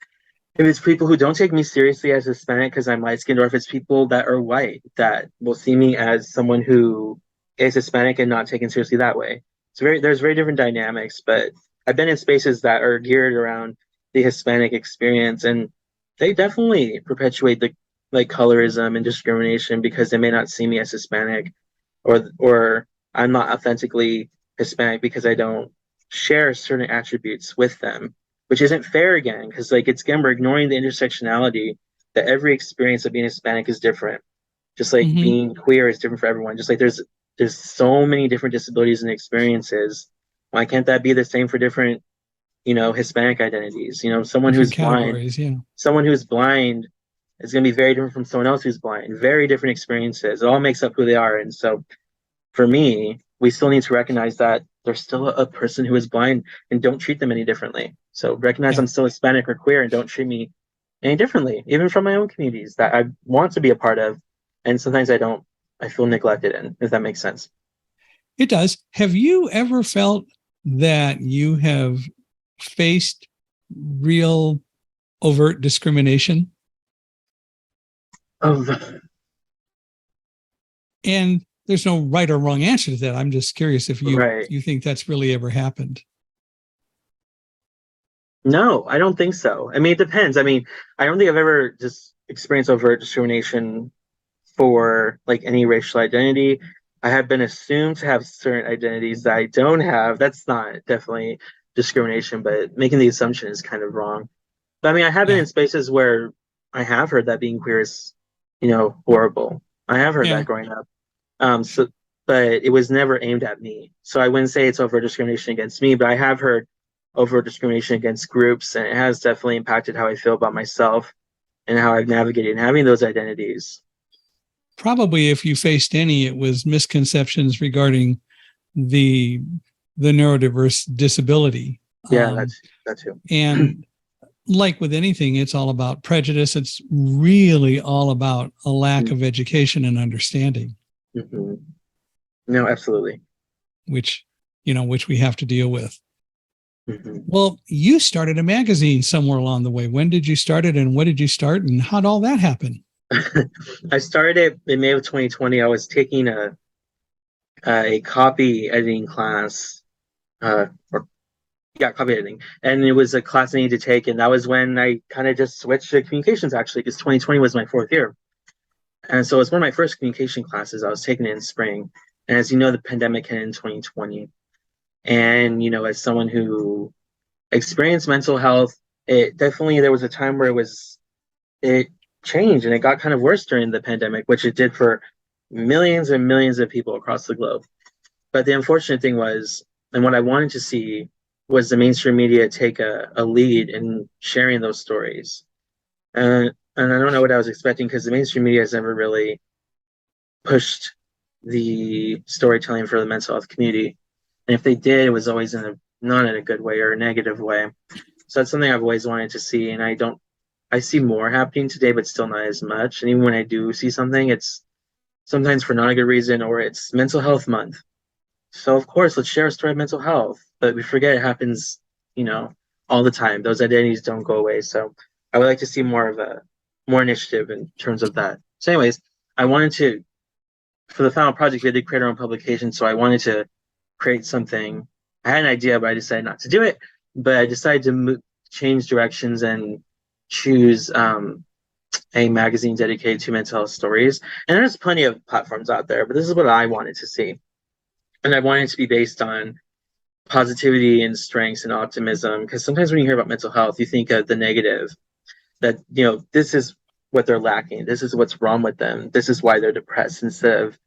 people who don't take me seriously as Hispanic because I'm light skinned, or if it's people that are white that will see me as someone who is Hispanic and not taken seriously that way. There's very different dynamics, but I've been in spaces that are geared around the Hispanic experience, and they definitely perpetuate the like colorism and discrimination because they may not see me as Hispanic, or I'm not authentically Hispanic because I don't share certain attributes with them, which isn't fair again, because like it's again we're ignoring the intersectionality that every experience of being Hispanic is different. Just like Mm-hmm. being queer is different for everyone. Just like there's so many different disabilities and experiences. Why can't that be the same for different, Hispanic identities? Different categories. Yeah. Someone who's blind is going to be very different from someone else who's blind. Very different experiences. It all makes up who they are. And so for me, we still need to recognize that there's still a person who is blind and don't treat them any differently. So recognize Yeah. I'm still Hispanic or queer and don't treat me any differently, even from my own communities that I want to be a part of. And sometimes I don't, I feel neglected in, if that makes sense. It does. Have you ever felt that you have faced real overt discrimination? Oh, And there's no right or wrong answer to that. I'm just curious if you right. you think that's really ever happened. No, I don't think so. I mean, it depends. I mean, I don't think I've ever just experienced overt discrimination for like any racial identity. I have been assumed to have certain identities that I don't have. That's not definitely discrimination, but making the assumption is kind of wrong. But I mean, I have been Yeah. in spaces where I have heard that being queer is, horrible. I have heard that Yeah. growing up. But it was never aimed at me. So I wouldn't say it's overt discrimination against me, but I have heard overt discrimination against groups, and it has definitely impacted how I feel about myself and how I've navigated having those identities. Probably if you faced any, it was misconceptions regarding the the neurodiverse disability. Yeah, Um, that's too. and like with anything, it's all about prejudice. It's really all about a lack of education and understanding, Mm-hmm. No, absolutely. which we have to deal with. Mm-hmm. Well, you started a magazine somewhere along the way. When did you start it and what did you start and how'd all that happen? I started it in May of 2020. I was taking a copy editing class, or yeah, copy editing, and it was a class I needed to take, and that was when I kind of just switched to communications actually, because 2020 was my fourth year, and so it's one of my first communication classes. I was taking it in spring, and as you know, the pandemic hit in 2020, and as someone who experience mental health. It definitely, there was a time where it changed and it got kind of worse during the pandemic, which it did for millions and millions of people across the globe. But the unfortunate thing was, and what I wanted to see was the mainstream media take a lead in sharing those stories. And I don't know what I was expecting, because the mainstream media has never really pushed the storytelling for the mental health community. And if they did, it was always not in a good way or a negative way. So that's something I've always wanted to see. And I see more happening today, but still not as much. And even when I do see something, it's sometimes for not a good reason, or it's mental health month. So of course, let's share a story of mental health, but we forget it happens, all the time. Those identities don't go away. So I would like to see more initiative in terms of that. So anyways, I wanted to, for the final project, we did create our own publication. So I wanted to create something. I had an idea, but I decided not to do it. But I decided to change directions and choose a magazine dedicated to mental health stories. And there's plenty of platforms out there, but this is what I wanted to see. And I wanted it to be based on positivity and strengths and optimism, because sometimes when you hear about mental health, you think of the negative, that, this is what they're lacking, this is what's wrong with them, this is why they're depressed, instead of,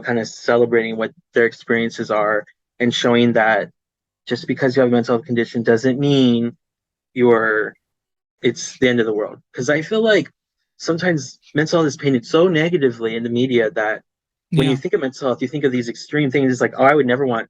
kind of celebrating what their experiences are and showing that just because you have a mental health condition doesn't mean it's the end of the world. Because I feel like sometimes mental health is painted so negatively in the media that when you think of mental health, you think of these extreme things. It's like, oh, I would never want,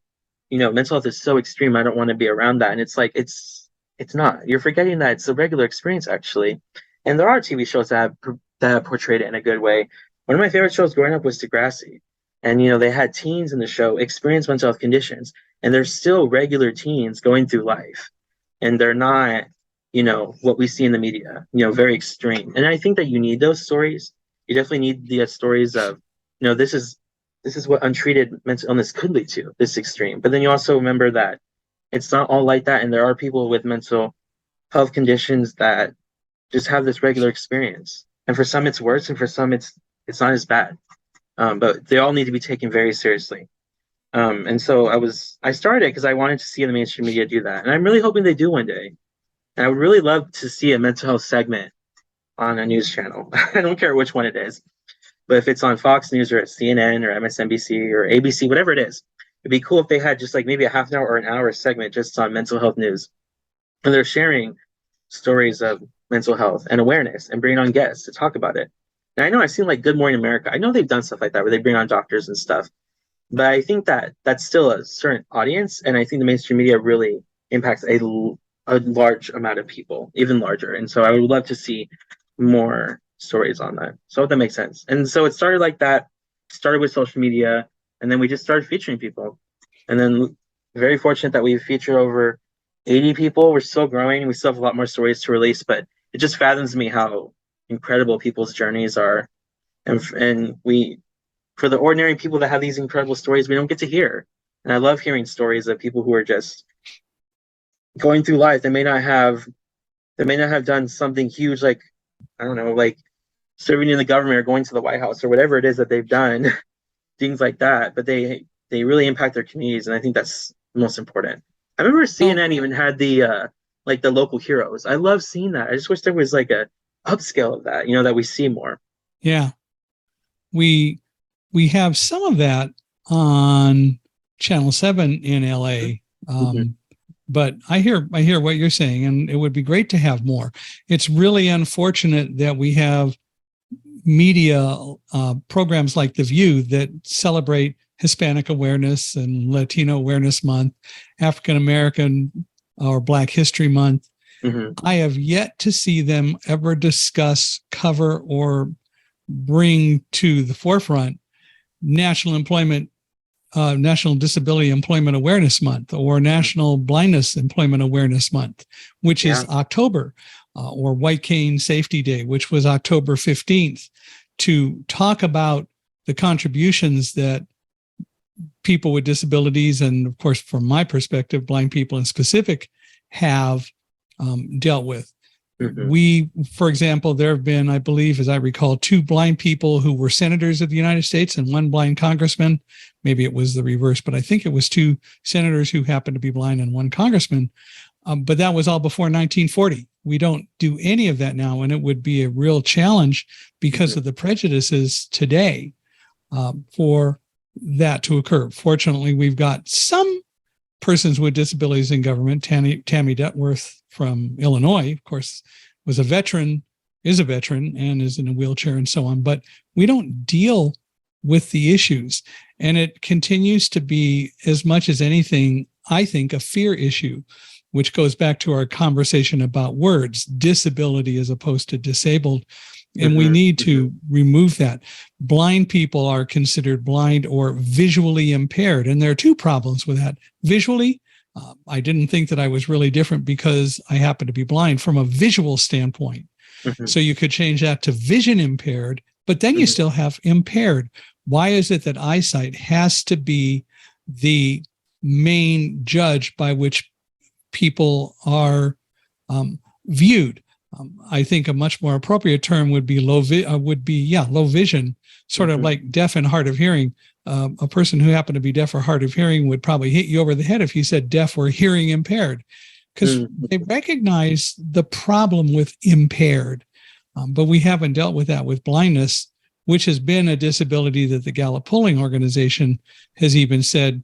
mental health is so extreme, I don't want to be around that. And it's like, it's not. You're forgetting that it's a regular experience, actually. And there are TV shows that have portrayed it in a good way. One of my favorite shows growing up was Degrassi. And, they had teens in the show experience mental health conditions, and they're still regular teens going through life. And they're not, what we see in the media, very extreme. And I think that you need those stories. You definitely need the stories of, this is what untreated mental illness could lead to, this extreme. But then you also remember that it's not all like that, and there are people with mental health conditions that just have this regular experience. And for some it's worse, and for some it's not as bad. But they all need to be taken very seriously. And so I started because I wanted to see the mainstream media do that. And I'm really hoping they do one day. And I would really love to see a mental health segment on a news channel. I don't care which one it is. But if it's on Fox News or at CNN or MSNBC or ABC, whatever it is, it'd be cool if they had just like maybe a half an hour or an hour segment just on mental health news. And they're sharing stories of mental health and awareness and bringing on guests to talk about it. And I know I've seen like Good Morning America. I know they've done stuff like that where they bring on doctors and stuff. But I think that that's still a certain audience. And I think the mainstream media really impacts a large amount of people, even larger. And so I would love to see more stories on that. So that makes sense. And so it started like that, started with social media, and then we just started featuring people. And then very fortunate that we feature over 80 people. We're still growing. We still have a lot more stories to release, but it just fathoms me how incredible people's journeys are. And we, for the ordinary people that have these incredible stories, we don't get to hear. And I love hearing stories of people who are just going through life. They may not have done something huge, like, I don't know, like serving in the government or going to the White House or whatever it is that they've done, things like that. But they really impact their communities, and I think that's most important. I remember CNN even had the like the local heroes. I love seeing that. I just wish there was like a upscale of that, that we see more. Yeah. We have some of that on Channel 7 in LA. But I hear what you're saying, and it would be great to have more. It's really unfortunate that we have media programs like The View that celebrate Hispanic Awareness and Latino Awareness Month, African American or Black History Month. I have yet to see them ever discuss, cover, or bring to the forefront National Disability Employment Awareness Month or National Blindness Employment Awareness Month, which is October, or White Cane Safety Day, which was October 15th, to talk about the contributions that people with disabilities, and of course, from my perspective, blind people in specific, have dealt with. For example, there have been, I believe, as I recall, 2 blind people who were senators of the United States and 1 blind congressman. Maybe it was the reverse, but I think it was 2 senators who happened to be blind and 1 congressman. But that was all before 1940. We don't do any of that now, and it would be a real challenge because of the prejudices today for that to occur. Fortunately, we've got some persons with disabilities in government. Tammy Detworth from Illinois, of course, is a veteran, and is in a wheelchair and so on. But we don't deal with the issues. And it continues to be, as much as anything, I think, a fear issue, which goes back to our conversation about words, disability as opposed to disabled. And we need to remove that. Blind people are considered blind or visually impaired. And there are 2 problems with that. Visually, I didn't think that I was really different because I happen to be blind from a visual standpoint. So you could change that to vision impaired, but then you still have impaired. Why is it that eyesight has to be the main judge by which people are viewed? I think a much more appropriate term would be low vision, sort of like deaf and hard of hearing. A person who happened to be deaf or hard of hearing would probably hit you over the head if you said deaf or hearing impaired, because they recognize the problem with impaired. But we haven't dealt with that with blindness, which has been a disability that the Gallup Polling Organization has even said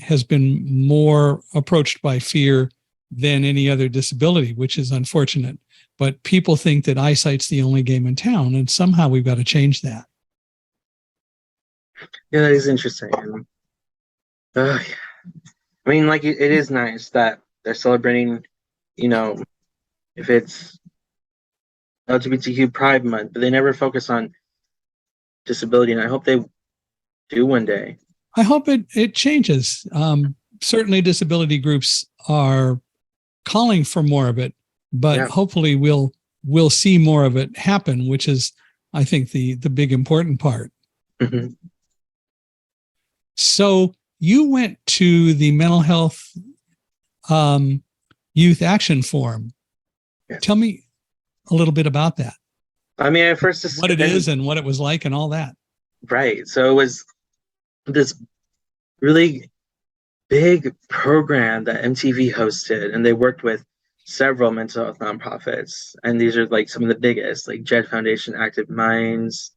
has been more approached by fear than any other disability, which is unfortunate. But people think that eyesight's the only game in town, and somehow we've got to change that. Yeah, that is interesting. I mean, like, it is nice that they're celebrating, if it's LGBTQ Pride Month, but they never focus on disability, and I hope they do one day. I hope it changes. Certainly disability groups are calling for more of it, but hopefully we'll see more of it happen, which is, I think, the big important part. So you went to the Mental Health Youth Action Forum. Tell me a little bit about that. I mean, I first just what it is and what it was like and all that. Right. So it was this really big program that MTV hosted, and they worked with several mental health nonprofits. And these are like some of the biggest, like Jed Foundation, Active Minds,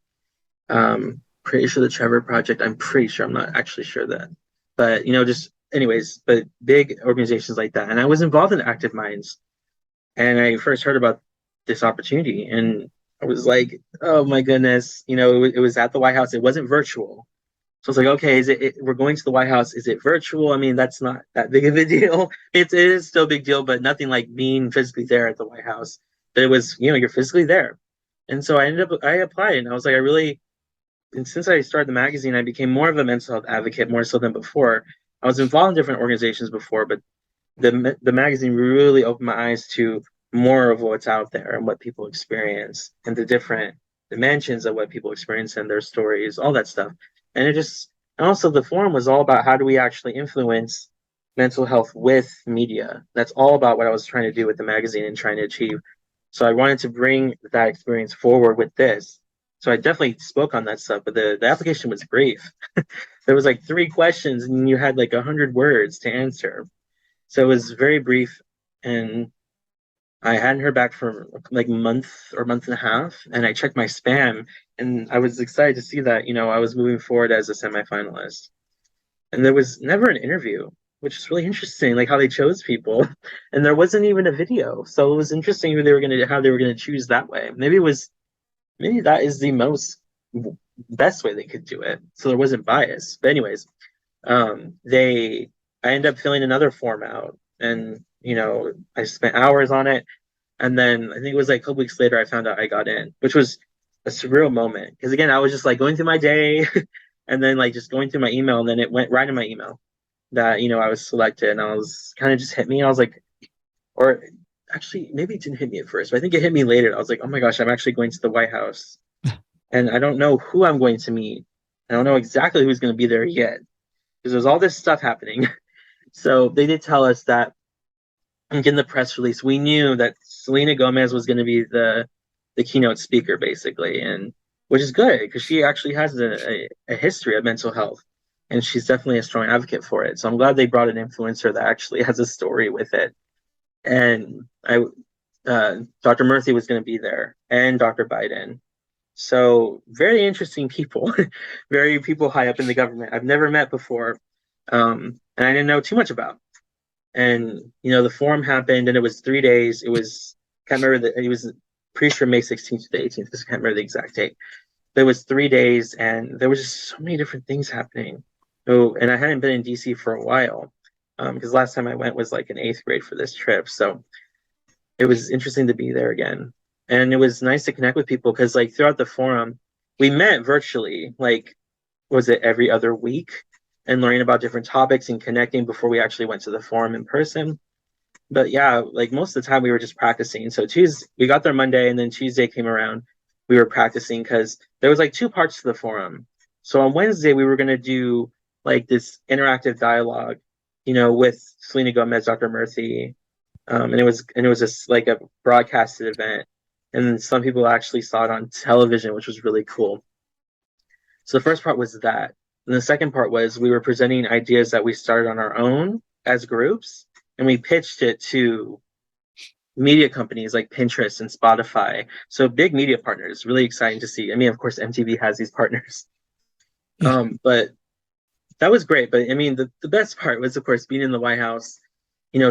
pretty sure the Trevor Project. I'm pretty sure, I'm not actually sure that, but but big organizations like that. And I was involved in Active Minds, and I first heard about this opportunity, and I was like, oh my goodness, it was at the White House. It wasn't virtual. So I was like, okay, we're going to the White House. Is it virtual? I mean, that's not that big of a deal. It is still a big deal, but nothing like being physically there at the White House. But it was, you're physically there. And so I applied, and I was like, and since I started the magazine, I became more of a mental health advocate, more so than before. I was involved in different organizations before, but the magazine really opened my eyes to more of what's out there and what people experience and the different dimensions of what people experience and their stories, all that stuff. And also the forum was all about how do we actually influence mental health with media. That's all about what I was trying to do with the magazine and trying to achieve. So I wanted to bring that experience forward with this. So I definitely spoke on that stuff, but the application was brief. There was like 3 questions and you had like 100 words to answer. So it was very brief, and I hadn't heard back for like a month or month and a half, and I checked my spam, and I was excited to see that, I was moving forward as a semifinalist. And there was never an interview, which is really interesting, like how they chose people. And there wasn't even a video. So it was interesting how they were gonna choose that way. Maybe that is the best way they could do it. So there wasn't bias. But anyways, I ended up filling another form out, and I spent hours on it, and then I think it was like a couple weeks later I found out I got in, which was a surreal moment, because again, I was just like going through my day and then like just going through my email, and then it went right in my email that I was selected, and I was kind of just hit me. I was like, or actually maybe it didn't hit me at first, but I think it hit me later. I was like, oh my gosh, I'm actually going to the White House, and I don't know who I'm going to meet. I don't know exactly who's going to be there yet, because there's all this stuff happening. So they did tell us that, in the press release, we knew that Selena Gomez was going to be the keynote speaker, basically, and which is good because she actually has a history of mental health, and she's definitely a strong advocate for it. So I'm glad they brought an influencer that actually has a story with it. And Dr. Murthy was going to be there, and Dr. Biden. So very interesting people, very people high up in the government I've never met before, and I didn't know too much about. And the forum happened, and it was 3 days. It was can't remember it was pretty sure May 16th to the 18th. I can't remember the exact date. But it was 3 days, and there was just so many different things happening. Oh, and I hadn't been in DC for a while, because last time I went was like in 8th grade for this trip. So it was interesting to be there again. And it was nice to connect with people because like throughout the forum, we met virtually, like, was it every other week, and learning about different topics and connecting before we actually went to the forum in person. But yeah, like most of the time we were just practicing. So Tuesday, we got there Monday, and then Tuesday came around, we were practicing because there was like two parts to the forum. So on Wednesday, we were going to do like this interactive dialogue, with Selena Gomez, Dr. Murthy, and it was just like a broadcasted event, and some people actually saw it on television, which was really cool. So the first part was that, and the second part was we were presenting ideas that we started on our own as groups, and we pitched it to media companies like Pinterest and Spotify. So big media partners, really exciting to see. I mean, of course, MTV has these partners. Yeah. But that was great. But I mean, the best part was, of course, being in the White House,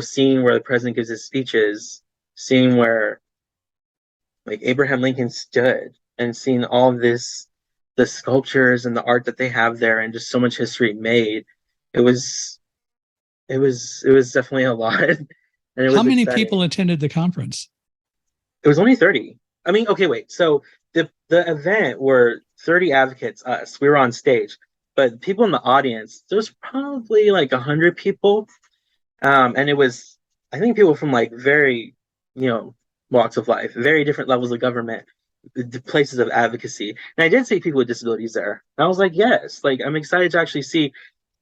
seeing where the president gives his speeches, seeing where like Abraham Lincoln stood, and seeing all of the sculptures and the art that they have there, and just so much history made. It was it was definitely a lot, and it How was many exciting. people attended the conference? It was only 30. I mean, okay, wait. So the event were 30 advocates, us. We were on stage, but people in the audience, there was probably like 100 people. And it was, I think, people from like very, walks of life, very different levels of government, the places of advocacy. And I did see people with disabilities there. And I was like, yes, like I'm excited to actually see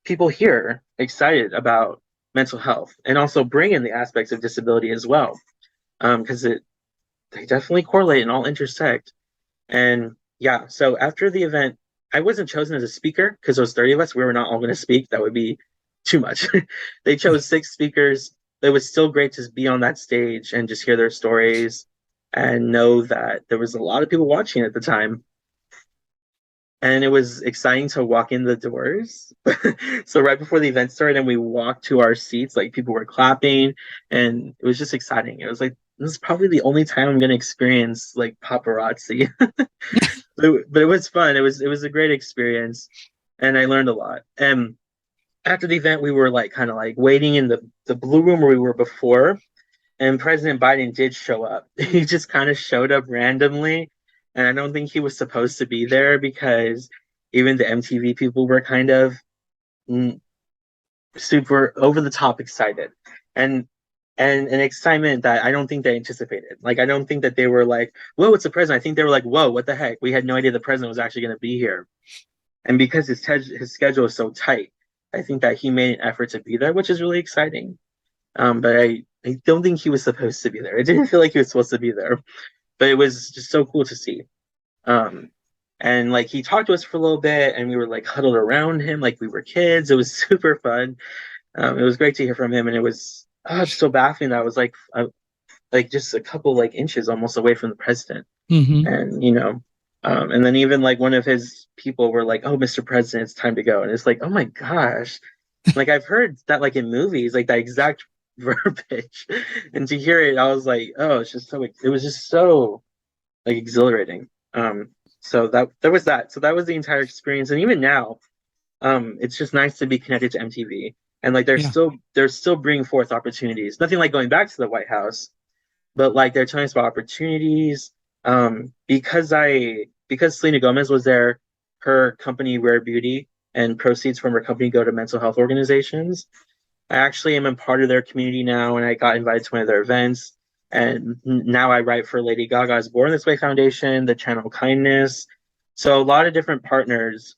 people here excited about mental health, and also bring in the aspects of disability as well. Because they definitely correlate and all intersect. And yeah, so after the event, I wasn't chosen as a speaker because there was 30 of us. We were not all going to speak. That would be too much. They chose 6 speakers. It was still great to be on that stage and just hear their stories and know that there was a lot of people watching at the time. And it was exciting to walk in the doors. So right before the event started and we walked to our seats, like people were clapping, and it was just exciting. It was like, this is probably the only time I'm going to experience like paparazzi. But it was fun. It was a great experience, and I learned a lot. And after the event, we were like kind of like waiting in the blue room where we were before, and President Biden did show up. He just kind of showed up randomly, and I don't think he was supposed to be there because even the MTV people were kind of super over the top excited, and an excitement that I don't think they anticipated. Like I don't think that they were like, "Whoa, it's the president." I think they were like, "Whoa, what the heck? We had no idea the president was actually going to be here." And because his schedule is so tight, I think that he made an effort to be there, which is really exciting. But I don't think he was supposed to be there. It didn't feel like he was supposed to be there, but it was just so cool to see. Um, and like he talked to us for a little bit, and we were like huddled around him like we were kids. It was super fun. It was great to hear from him, and it was just so baffling that I was like just a couple like inches almost away from the president. Mm-hmm. And and then even like one of his people were like, "Oh, Mr. President, it's time to go." And it's like, oh my gosh, like I've heard that like in movies, like that exact verbiage, and to hear it, I was like, oh, it was just so like exhilarating. So that there was that. So that was the entire experience, and even now, it's just nice to be connected to MTV, and like Yeah. they're still bringing forth opportunities. Nothing like going back to the White House, but like they're telling us about opportunities. Because Selena Gomez was there, her company Rare Beauty, and proceeds from her company go to mental health organizations. I actually am a part of their community now, and I got invited to one of their events. And now I write for Lady Gaga's Born This Way Foundation, the Channel Kindness. So a lot of different partners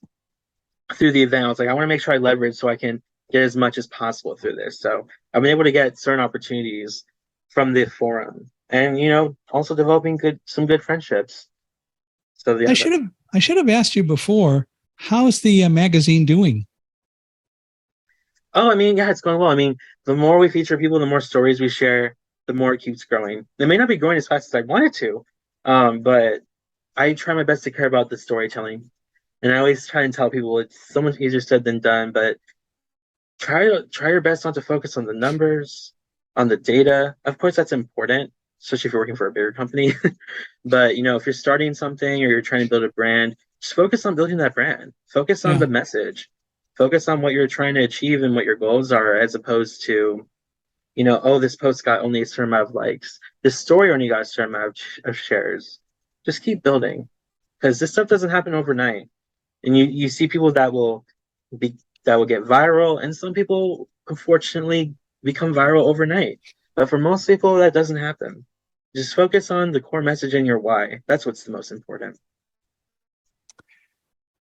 through the event. I was like, I want to make sure I leverage so I can get as much as possible through this. So I've been able to get certain opportunities from the forum. and also developing some good friendships. So I yeah. should have asked you before. How's the magazine doing? Oh, I mean, yeah, it's going well. I mean, the more we feature people, the more stories we share, the more it keeps growing. It may not be growing as fast as I wanted to, but I try my best to care about the storytelling. And I always try and tell people it's so much easier said than done, but try your best not to focus on the numbers, on the data. Of course, that's important, especially if you're working for a bigger company. But if you're starting something or you're trying to build a brand, just focus on building that brand. Focus on Yeah. the message. Focus on what you're trying to achieve and what your goals are, as opposed to, oh, this post got only a certain amount of likes. This story only got a certain amount of shares. Just keep building, because this stuff doesn't happen overnight. And you see people be that will get viral, and some people unfortunately become viral overnight. But for most people, that doesn't happen. Just focus on the core message and your why. That's what's the most important.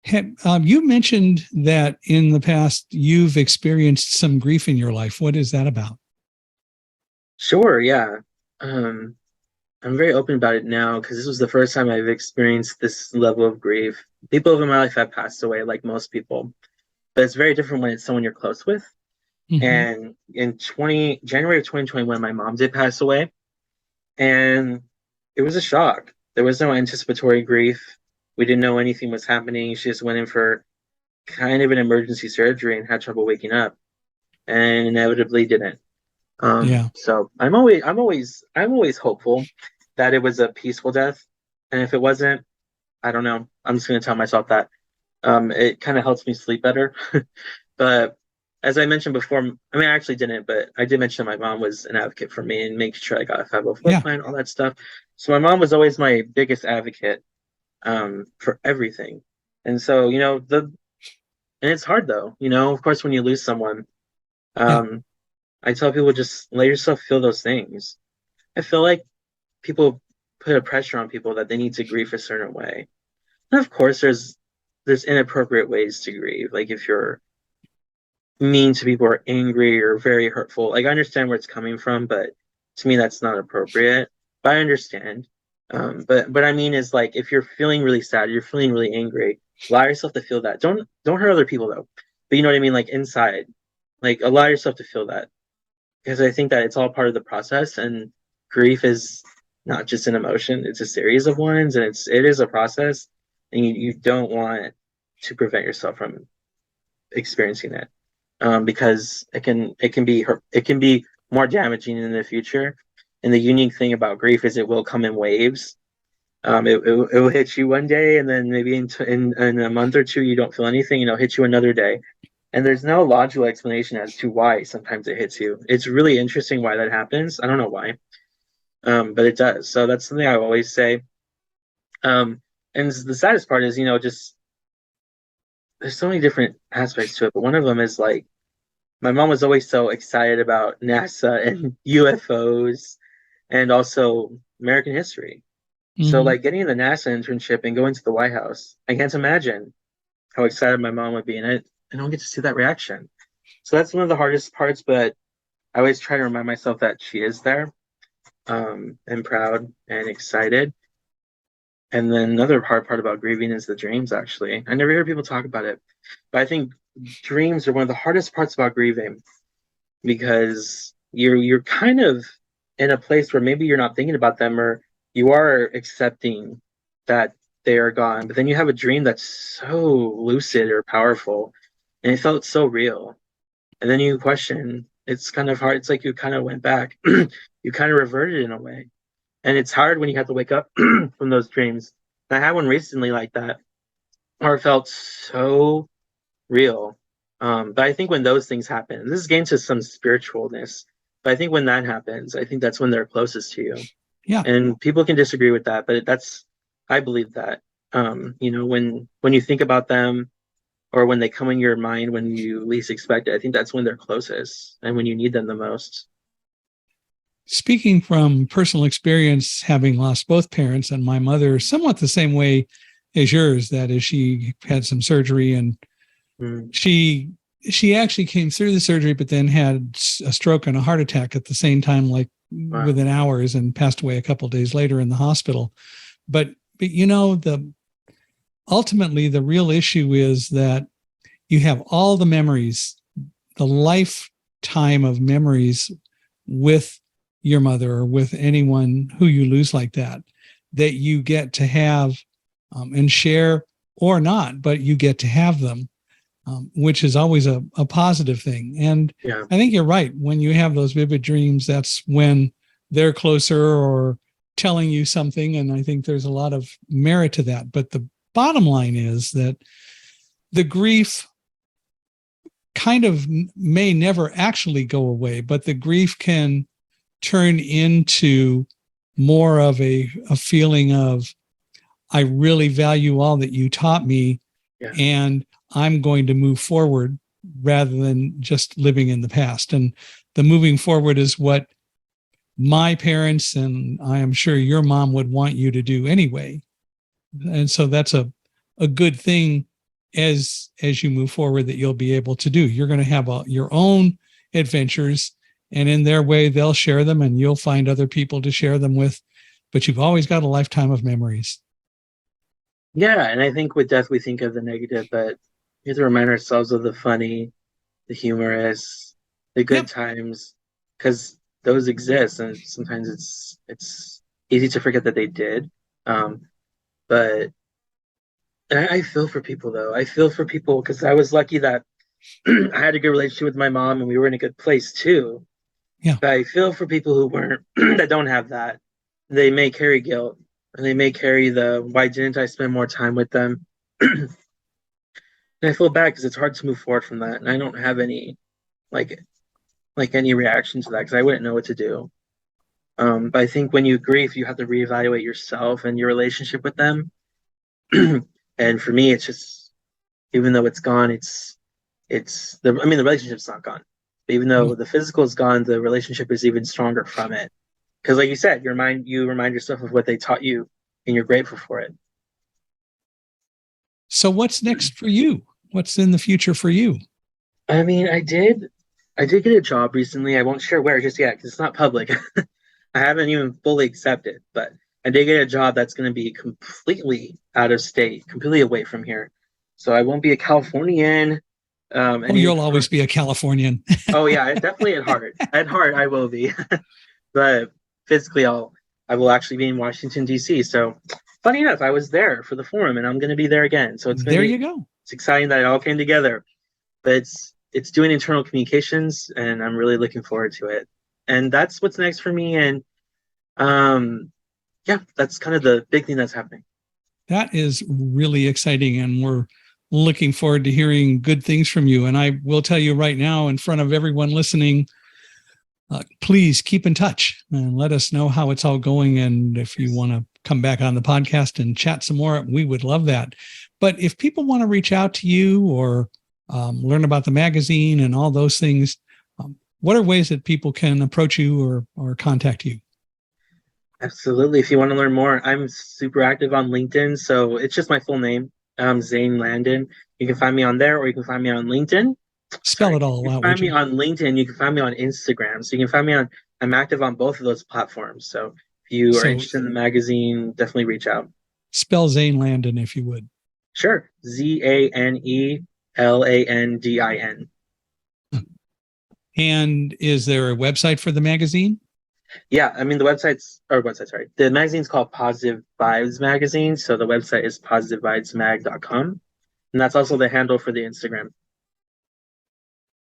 You mentioned that in the past you've experienced some grief in your life. What is that about? Sure, yeah. Um, I'm very open about it now because this was the first time I've experienced this level of grief. People in my life have passed away, like most people, but it's very different when it's someone you're close with. Mm-hmm. And in January of 2021, my mom did pass away, and it was a shock. There was no anticipatory grief. We didn't know anything was happening. She just went in for kind of an emergency surgery and had trouble waking up, and inevitably didn't. Yeah. So I'm always hopeful that it was a peaceful death, and if it wasn't, I don't know. I'm just gonna tell myself that. It kind of helps me sleep better. But as I mentioned before, I mean, I actually didn't, but I did mention my mom was an advocate for me and making sure I got a 504 Yeah. plan, all that stuff. So my mom was always my biggest advocate, for everything. And so, and it's hard though, of course, when you lose someone, Yeah. um, I tell people just let yourself feel those things. I feel like people put a pressure on people that they need to grieve a certain way. And of course, there's inappropriate ways to grieve. Like if you're mean to people or angry or very hurtful. Like I understand where it's coming from, but to me that's not appropriate. But I understand. But I mean is like if you're feeling really sad, you're feeling really angry, allow yourself to feel that. Don't hurt other people though. But you know what I mean? Like inside. Like allow yourself to feel that. Because I think that it's all part of the process, and grief is not just an emotion, it's a series of ones, and it is a process, and you don't want to prevent yourself from experiencing that, because it can be more damaging in the future. And the unique thing about grief is it will come in waves. It will hit you one day, and then maybe in a month or two you don't feel anything, and it'll hit you another day. And there's no logical explanation as to why sometimes it hits you. It's really interesting why that happens. I don't know why, but it does. So that's something I always say. And the saddest part is, just there's so many different aspects to it, but one of them is like my mom was always so excited about NASA and UFOs and also American history. So Mm-hmm. like getting the NASA internship and going to the White House, I can't imagine how excited my mom would be, and I don't get to see that reaction. So that's one of the hardest parts, but I always try to remind myself that she is there, and proud and excited. And then another hard part about grieving is the dreams, actually. I never hear people talk about it, but I think dreams are one of the hardest parts about grieving, because you're kind of in a place where maybe you're not thinking about them, or you are accepting that they are gone, but then you have a dream that's so lucid or powerful, and it felt so real. And then you question, it's kind of hard. It's like you kind of went back, you kind of reverted in a way. And it's hard when you have to wake up from those dreams. And I had one recently like that, where it felt so real. But I think when those things happen, this is getting to some spiritualness. But I think when that happens, I think that's when they're closest to you. Yeah. And people can disagree with that, but I believe that. When you think about them, or when they come in your mind when you least expect it, I think that's when they're closest and when you need them the most. Speaking from personal experience, having lost both parents, and my mother somewhat the same way as yours, that is, she had some surgery and Mm. she she actually came through the surgery, but then had a stroke and a heart attack at the same time, like within hours, and passed away a couple of days later in the hospital. But ultimately the real issue is that you have all the memories, the lifetime of memories with your mother or with anyone who you lose like that you get to have and share, or not, but you get to have them, which is always a positive thing. And I think you're right. When you have those vivid dreams, that's when they're closer or telling you something. And I think there's a lot of merit to that. But the bottom line is that the grief kind of may never actually go away, but the grief can turn into more of a feeling of, I really value all that you taught me, and I'm going to move forward rather than just living in the past. And the moving forward is what my parents, and I am sure your mom, would want you to do anyway. And so that's a good thing as you move forward that you'll be able to do. You're going to have your own adventures, and in their way, they'll share them, and you'll find other people to share them with. But you've always got a lifetime of memories. Yeah, and I think with death, we think of the negative, but we have to remind ourselves of the funny, the humorous, the good times, because those exist, and sometimes it's easy to forget that they did. But I feel for people, though. I feel for people because I was lucky that I had a good relationship with my mom, and we were in a good place too. Yeah. But I feel for people who weren't, that don't have that. They may carry guilt, and they may carry why didn't I spend more time with them? And I feel bad because it's hard to move forward from that, and I don't have any like any reaction to that because I wouldn't know what to do. But I think when you grieve, you have to reevaluate yourself and your relationship with them. And for me, it's just, even though it's gone, the relationship's not gone. But even though the physical is gone, the relationship is even stronger from it. Because like you said, you remind yourself of what they taught you, and you're grateful for it. So what's next for you? What's in the future for you? I mean, I did get a job recently. I won't share where just yet because it's not public. I haven't even fully accepted, but I did get a job that's going to be completely out of state, completely away from here. So I won't be a Californian. You'll always be a Californian. Oh yeah, definitely at heart. At heart, I will be. But physically, I will actually be in Washington, D.C. So funny enough, I was there for the forum, and I'm going to be there again. So you go. It's exciting that it all came together. But it's doing internal communications, and I'm really looking forward to it. And that's what's next for me. And that's kind of the big thing that's happening. That is really exciting, and we're looking forward to hearing good things from you. And I will tell you right now, in front of everyone listening, please keep in touch and let us know how it's all going. And if you want to come back on the podcast and chat some more, we would love that. But if people want to reach out to you or learn about the magazine and all those things, what are ways that people can approach you or contact you? Absolutely. If you want to learn more, I'm super active on LinkedIn. So it's just my full name, Zane Landin. You can find me on there, or you can find me on LinkedIn. Spell it all out. You can find me on LinkedIn. You can find me on Instagram. So you can find me I'm active on both of those platforms. So if you are interested in the magazine, definitely reach out. Spell Zane Landin if you would. Sure. ZaneLandin. And is there a website for the magazine? Yeah, I mean, the magazine's called PositiveVibes magazine. So the website is positivevibesmag.com. And that's also the handle for the Instagram.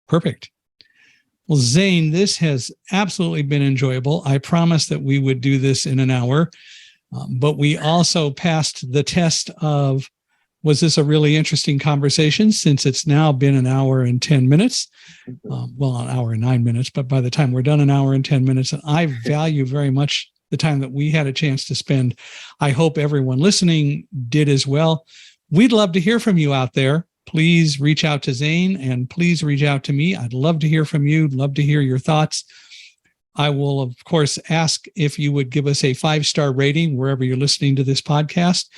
Perfect. Well, Zane, this has absolutely been enjoyable. I promised that we would do this in an hour, but we also passed the test of, was this a really interesting conversation, since it's now been an hour and 10 minutes? Well, an hour and 9 minutes, but by the time we're done, an hour and 10 minutes. And I value very much the time that we had a chance to spend. I hope everyone listening did as well. We'd love to hear from you out there. Please reach out to Zane, and please reach out to me. I'd love to hear from you. Love to hear your thoughts. I will, of course, ask if you would give us a 5-star rating wherever you're listening to this podcast.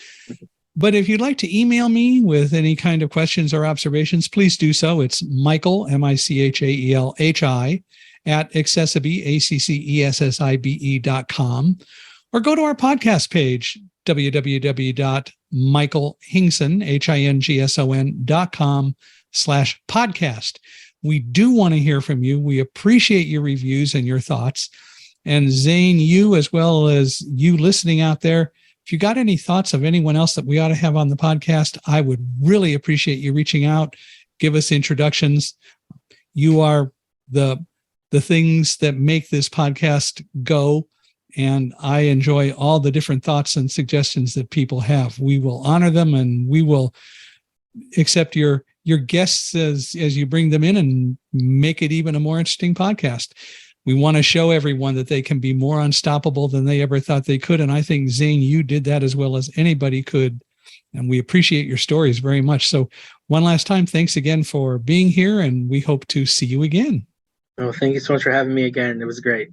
But if you'd like to email me with any kind of questions or observations, please do so. It's Michael, Michaelhi, at accessibe.com, or go to our podcast page, www.michaelhingson.com/podcast. We do want to hear from you. We appreciate your reviews and your thoughts. And Zane, you as well as you listening out there, if you got any thoughts of anyone else that we ought to have on the podcast, I would really appreciate you reaching out. Give us introductions. You are the things that make this podcast go, and I enjoy all the different thoughts and suggestions that people have. We will honor them, and we will accept your guests as you bring them in and make it even a more interesting podcast. We want to show everyone that they can be more unstoppable than they ever thought they could. And I think, Zane, you did that as well as anybody could. And we appreciate your stories very much. So one last time, thanks again for being here, and we hope to see you again. Oh, thank you so much for having me again. It was great.